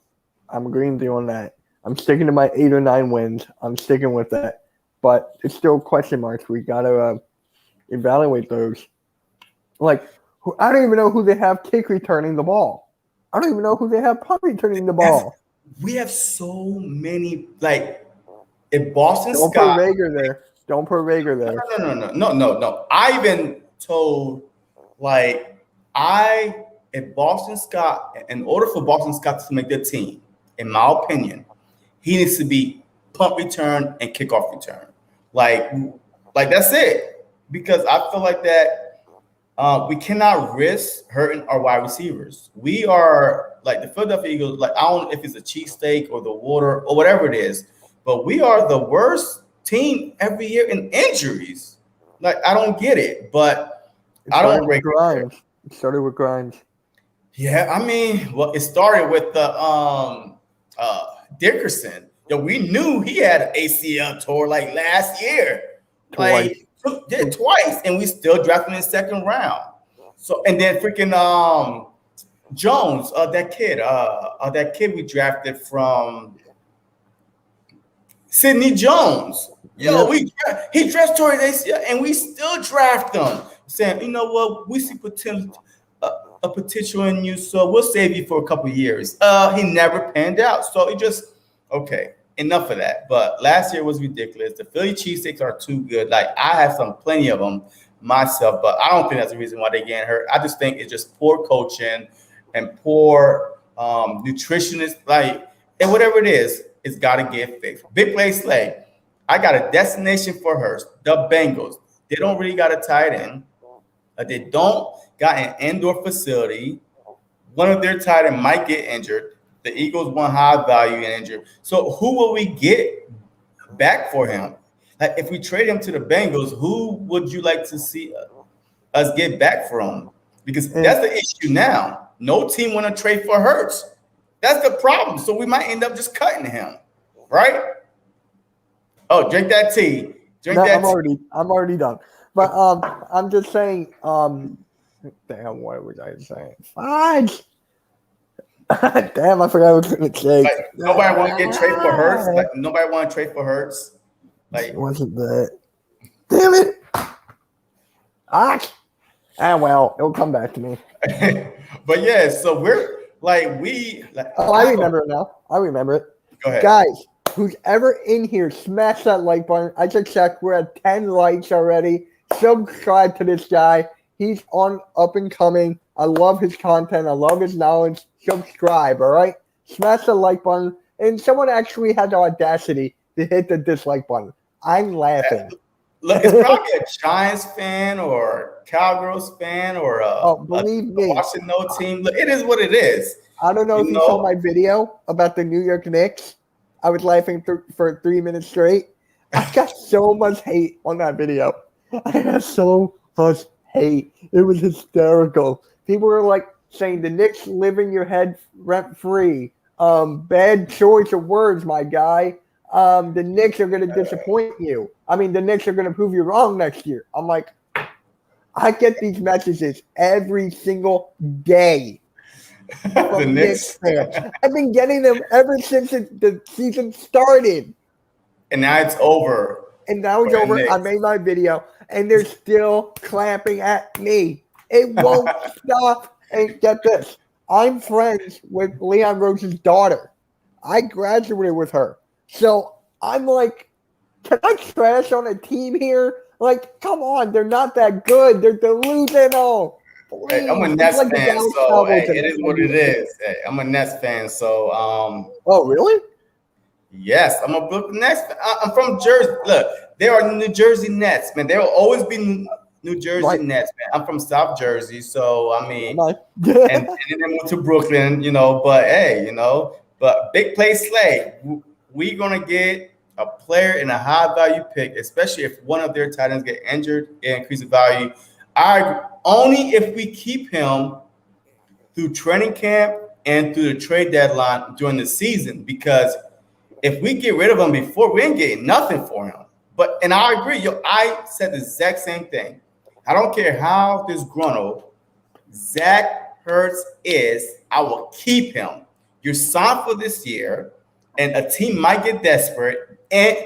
I'm agreeing with you on that. I'm sticking to my 8 or 9 wins. I'm sticking with that. But it's still question marks. We got to evaluate those. I don't even know who they have kick returning the ball. I don't even know who they have punt returning the ball. We have so many, if Boston Don't Scott. put Reagor there. Don't put Reagor there. No. I even told, if Boston Scott, in order for Boston Scott to make the team, in my opinion, he needs to be punt return and kickoff return. That's it. Because I feel like that we cannot risk hurting our wide receivers. We are the Philadelphia Eagles, I don't know if it's a cheesesteak or the water or whatever it is, but we are the worst team every year in injuries. Like, I don't get it, but I don't rate Grimes. It started with Grimes. Yeah, I mean, well, it started with the Dickerson. Yo, we knew he had an ACL tour like last year. Twice. Like twice, and we still drafted in the second round. So and then freaking Jones, that kid we drafted from Sidney Jones. Yo, he dressed toward his ACL, and we still draft him. Saying, you know what, we see potential. A potential in you, so we'll save you for a couple of years. He never panned out, so it just okay. Enough of that. But last year was ridiculous. The Philly cheesesteaks are too good. Like, I have plenty of them myself, but I don't think that's the reason why they getting hurt. I just think it's just poor coaching and poor nutritionists. Like, and whatever it is, it's got to get fixed. Big play Slay. I got a destination for Hurst. The Bengals. They don't really got a tight end. They don't got an indoor facility. One of their tight end might get injured. The Eagles want high value and injured. So who will we get back for him? Like, if we trade him to the Bengals, who would you like to see us get back from? Because that's the issue now. No team want to trade for Hurts. That's the problem. So we might end up just cutting him, right? Oh, drink that tea. I'm already done. But I'm just saying. Damn, what was I saying? Fudge. Damn, I forgot what I was going to say. Like, nobody want to get trade for Hurts. Like, nobody want to trade for Hurts. Like, it wasn't that. Damn it. Well, it'll come back to me. But yeah, so we're like I remember it now. I remember it. Go ahead. Guys, who's ever in here, smash that like button. I just checked. We're at 10 likes already. Subscribe to this guy. He's on up and coming. I love his content. I love his knowledge. Subscribe, all right? Smash the like button. And someone actually had the audacity to hit the dislike button. I'm laughing. Look, it's probably a Giants fan or Cowgirls fan or believe me, Washington no team. Look, it is what it is. I don't know if you saw my video about the New York Knicks. I was laughing for 3 minutes straight. I got so much hate on that video. I got so much hate. It was hysterical. People were like saying the Knicks live in your head rent free. Bad choice of words, my guy. The Knicks are going to disappoint you. I mean, the Knicks are going to prove you wrong next year. I'm like, I get these messages every single day. The Knicks fans. I've been getting them ever since the season started. And now it's over. And now it's over. I made my video, and they're still clapping at me. It won't stop. And get this. I'm friends with Leon Rose's daughter. I graduated with her. So I'm like, can I trash on a team here? Like, come on. They're not that good. They're delusional. Hey, I'm a Nets fan, so hey, it is what it is. Hey, I'm a Nets fan, so Oh, really? Yes, I'm a Brooklyn Nets fan. I'm from Jersey. Look, there are New Jersey Nets, man. There will always be New Jersey Nets, man. I'm from South Jersey, so I mean, and then I moved to Brooklyn, but hey, but big play Slay. We're gonna get a player in a high value pick, especially if one of their tight ends get injured and increase the value. Only if we keep him through training camp and through the trade deadline during the season, because if we get rid of him before, we ain't getting nothing for him. And I agree. I said the exact same thing. I don't care how disgruntled Zach Hurts is, I will keep him. You're signed for this year, and a team might get desperate, and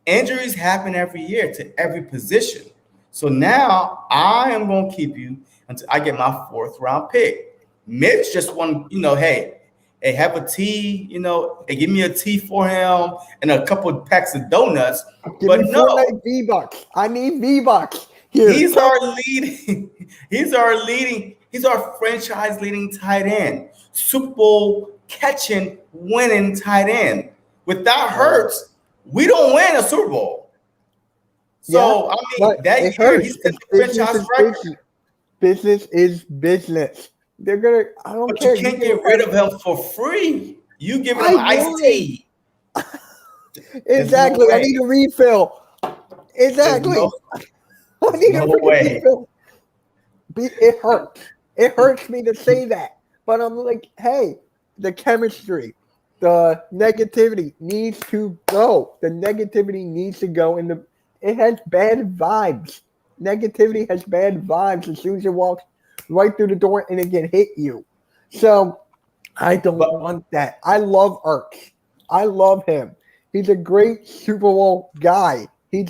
injuries happen every year to every position. So now I am going to keep you until I get my 4th round pick. Mitch just won, hey, have a tea, and give me a tea for him and a couple of packs of donuts. But no, V-Bucks. I need V-Bucks. Here. He's our franchise leading tight end, Super Bowl catching, winning tight end. Without Hurts, we don't win a Super Bowl. So, I mean, that year, he set the franchise record. Business is business. They're going to, I don't care. You can't get rid of him for free. You give him iced tea. Exactly. No I need a refill. Exactly. I need a freaking refill. It hurts. It hurts me to say that. But I'm like, hey, the chemistry, the negativity needs to go. The negativity needs to go. It has bad vibes. Negativity has bad vibes as soon as you walk right through the door and it can hit you. So I don't want that. I love Ertz. I love him. He's a great Super Bowl guy. He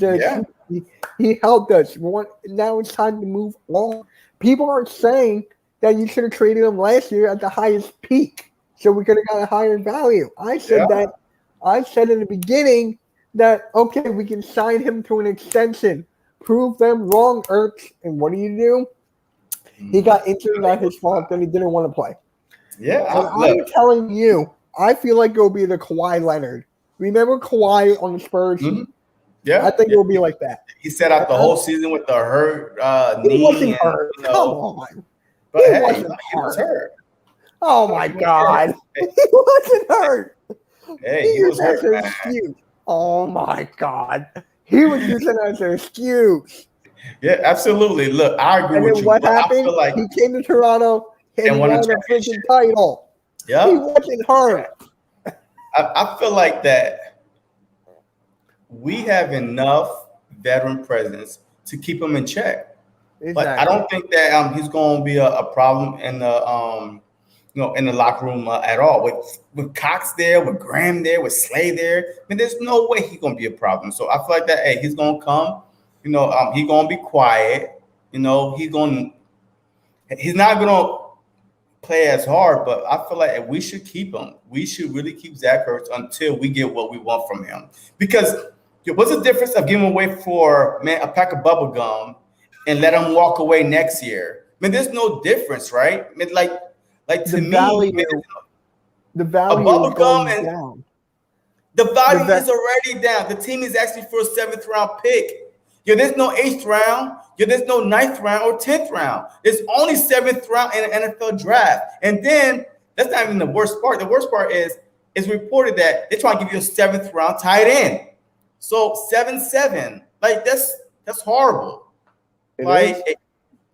helped us. Now it's time to move on. People are saying that you should have traded him last year at the highest peak, so we could have got a higher value. I said that. I said in the beginning that okay, we can sign him to an extension. Prove them wrong, Ertz. And what do? He got injured, not his fault. Then he didn't want to play. Yeah, I'm telling you, I feel like it'll be the Kawhi Leonard. Remember Kawhi on the Spurs? Mm-hmm. Yeah, I think it'll be like that. He set out the whole season with the hurt knee. He wasn't hurt. Come on. But he was hurt. Oh my God. He wasn't hurt. Hey, he was hurt, man. Excuse. Oh my God. He was using it as an excuse. Yeah, absolutely. Look, I agree with you. What happened? He came to Toronto and won a freaking title. Yeah. He wasn't hurt. I feel like that we have enough veteran presence to keep him in check. Exactly. But I don't think that he's going to be a problem in the in the locker room at all. With Cox there, with Graham there, with Slay there, I mean, there's no way he's going to be a problem. So I feel like that. Hey, he's going to come. He's going to be quiet. He's not going to play as hard, but I feel like we should keep him. We should really keep Zach Ertz until we get what we want from him. Because what's the difference of giving away for a pack of bubble gum and let him walk away next year? I mean, there's no difference, right? I mean, like to me, the value of bubble gum and down. The value is already down. The team is asking for a 7th round pick. There's no 8th round. There's no 9th round or 10th round. There's only 7th round in an NFL draft. And then that's not even the worst part. The worst part is it's reported that they're trying to give you a 7th round tight end. So 7-7, like that's horrible.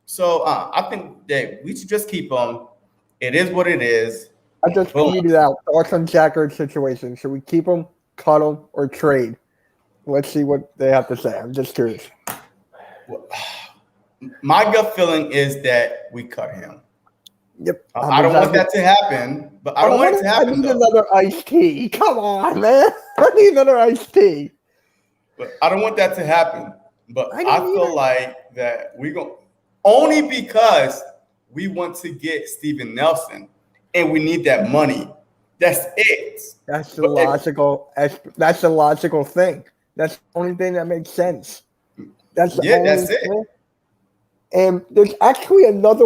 So I think that we should just keep them. It is what it is. I just tweeted out thoughts on Zach Ertz situation. Should we keep him, cut him, or trade? Let's see what they have to say. I'm just curious. My gut feeling is that we cut him. Yep. I don't want that to happen, but I don't want it to happen. I need another iced tea. Come on, man. I need another iced tea. But I don't want that to happen. But I feel like that we're going only because we want to get Steven Nelson and we need that money. That's it. That's the logical thing. That's the only thing that makes sense. That's it. And there's actually another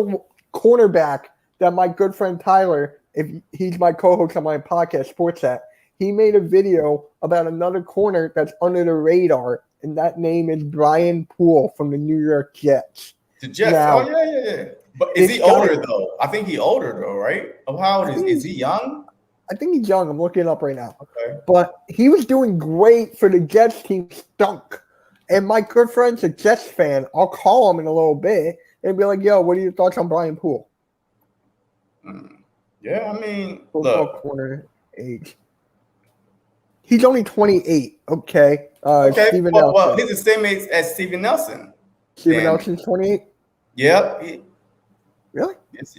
cornerback that my good friend Tyler, if he's my co-host on my podcast, Sports Chat, he made a video about another corner that's under the radar, and that name is Brian Poole from the New York Jets. The Jets? Now, yeah. But is he older, though? I think he's older, though, right? How old is he young? I think he's young. I'm looking it up right now. Okay. But he was doing great for the Jets team. Stunk. And my good friend's a Jets fan. I'll call him in a little bit and be like, yo, what are your thoughts on Brian Poole? Yeah, I mean, look. Corner age. He's only 28. Okay. Steven Nelson. Well, he's the same age as Steven Nelson. Steven Nelson's 28? Yep. Really? Yes.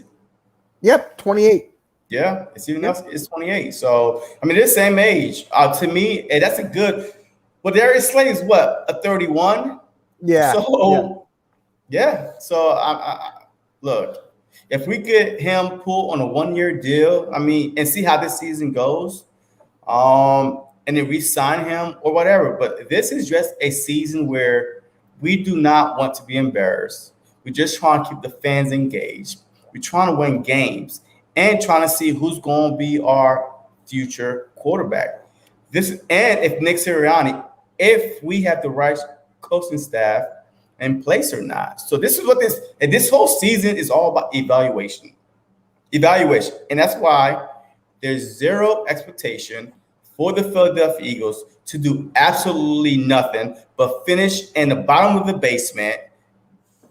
Yep, 28. Yeah, Steven Nelson is 28. So, I mean, they're the same age. To me, that's a good – well, Darius Slay is what, a 31? Yeah. So, yeah. So, I look, if we get him Poole on a 1-year deal, I mean, and see how this season goes, and then re-sign him or whatever. But this is just a season where we do not want to be embarrassed. We're just trying to keep the fans engaged. We're trying to win games and trying to see who's going to be our future quarterback. And if Nick Sirianni, if we have the right coaching staff in place or not. So this is what this whole season is all about: evaluation. And that's why there's zero expectation for the Philadelphia Eagles to do absolutely nothing but finish in the bottom of the basement.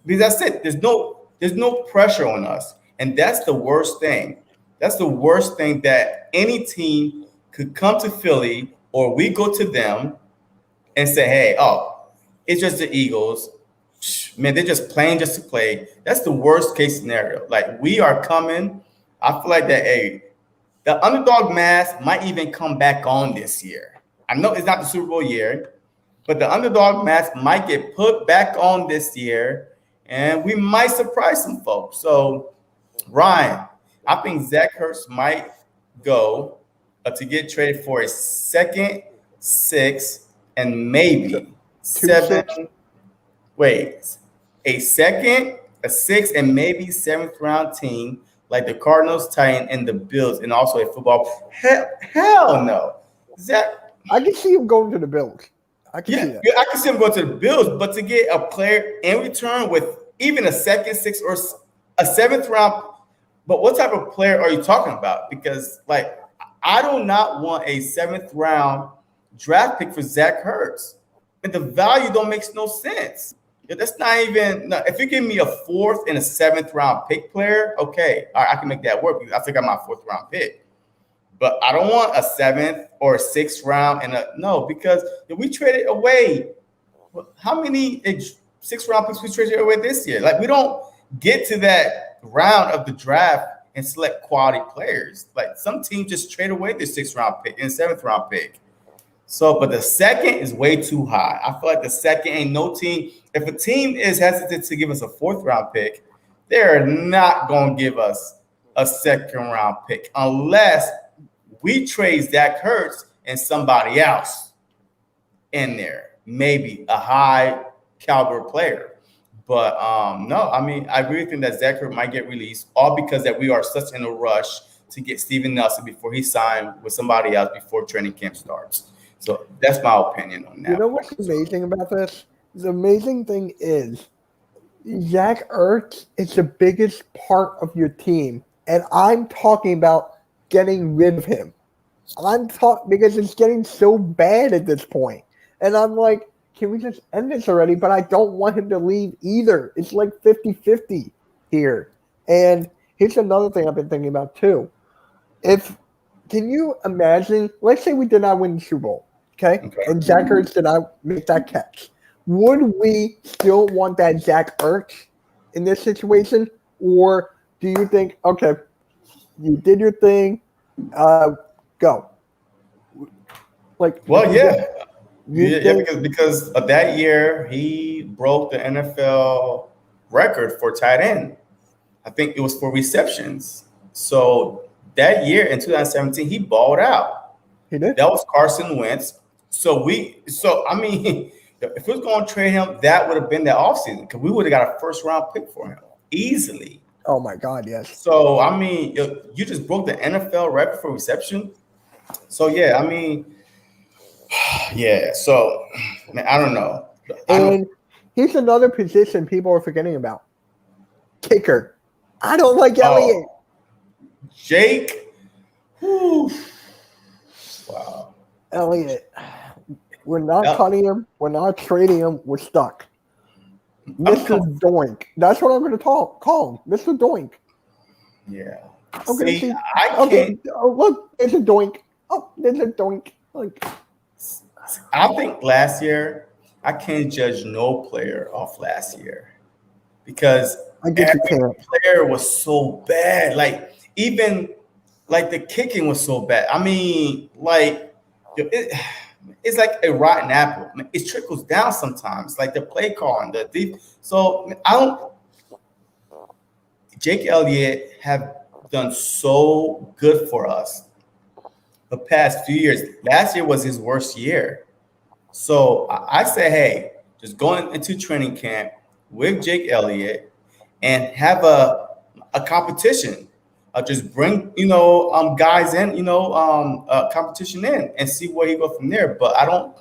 Because I said there's no pressure on us. And that's the worst thing. That's the worst thing, that any team could come to Philly or we go to them and say, hey, oh, it's just the Eagles. Man, they're just playing just to play. That's the worst case scenario. Like, we are coming. I feel like that, hey, the underdog mask might even come back on this year. I know it's not the Super Bowl year, but the underdog mask might get put back on this year, and we might surprise some folks. So, Ryan, I think Zach Hurst might go to get traded for a second, 6, and maybe 7. Wait, a second, a 6, and maybe 7th round team like the Cardinals, Titans, and the Bills, and also a football. Hell no. Zach, I can see him going to the Bills. I can see that. I can see him going to the Bills, but to get a player in return with even a second, 6, or a 7th round, but what type of player are you talking about? Because, like, I do not want a 7th round draft pick for Zach Hurst. And the value don't make no sense. That's not even, no, if you give me a 4th and a 7th round pick player, okay, all right, I can make that work because I think I'm my 4th round pick. But I don't want a 7th or a 6th round no, because if we traded away, how many 6th round picks we traded away this year? Like, we don't get to that round of the draft and select quality players. Like, some teams just trade away their 6th round pick and 7th round pick. So, but the second is way too high. I feel like the second ain't no team. If a team is hesitant to give us a 4th round pick, they're not going to give us a 2nd round pick unless we trade Zach Hurst and somebody else in there, maybe a high caliber player. But no, I mean, I really think that Zach Hurst might get released, all because that we are such in a rush to get Steven Nelson before he signed with somebody else before training camp starts. So that's my opinion on that. You know what's amazing about this? The amazing thing is Zach Ertz is the biggest part of your team, and I'm talking about getting rid of him. I'm talking because it's getting so bad at this point. And I'm like, can we just end this already? But I don't want him to leave either. It's like 50-50 here. And here's another thing I've been thinking about too. Can you imagine, let's say we did not win the Super Bowl. Okay. And Zach Ertz did not make that catch. Would we still want that Zach Ertz in this situation? Or do you think, okay, you did your thing, go? Like, well, yeah. Because of that year, he broke the NFL record for tight end. I think it was for receptions. So that year in 2017, he balled out. He did. That was Carson Wentz. So I mean, if we was going to trade him, that would have been that offseason because we would have got a 1st round pick for him easily. Oh my God, yes. So I mean, you just broke the NFL record for reception. So yeah, I mean, yeah. So man, I don't know. And here's another position people are forgetting about: kicker. I don't like Elliott. Jake. Whew. Wow. Elliott. We're not cutting him. We're not trading him. We're stuck. Mr. Doink. That's what I'm going to call him. Mr. Doink. Yeah. Okay. See, I can't. Oh, look. There's a Doink. Oh, there's a Doink. Like, I think last year, I can't judge no player off last year because every player was so bad. Like, even like the kicking was so bad. I mean, like, it's like a rotten apple. It trickles down sometimes, like the play calling, the deep. So Jake Elliott have done so good for us the past few years. Last year was his worst year. So I say, hey, just going into training camp with Jake Elliott and have a competition. Just bring, guys in, competition in and see where he goes from there. But I don't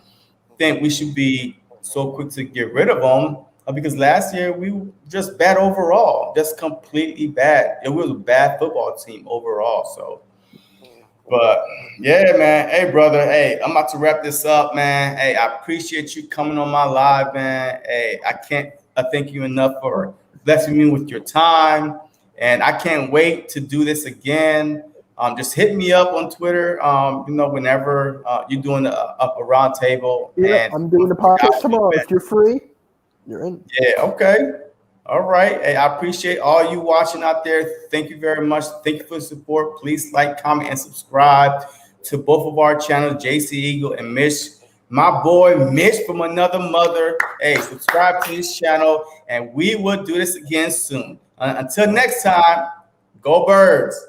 think we should be so quick to get rid of him because last year we were just bad overall, just completely bad. It was a bad football team overall. So But yeah, man. Hey, brother. Hey, I'm about to wrap this up, man. Hey, I appreciate you coming on my live, man. Hey, I can't thank you enough for blessing me with your time. And I can't wait to do this again. Just hit me up on Twitter, whenever you're doing a round table. Yeah, And I'm doing the podcast tomorrow. If you're free, you're in. yeah, okay. All right. Hey, I appreciate all you watching out there. Thank you very much. Thank you for the support. Please like, comment, and subscribe to both of our channels, JC Eagle and Mitch. My boy Mitch from another mother. Hey, subscribe to his channel, and we will do this again soon. Until next time, go Birds.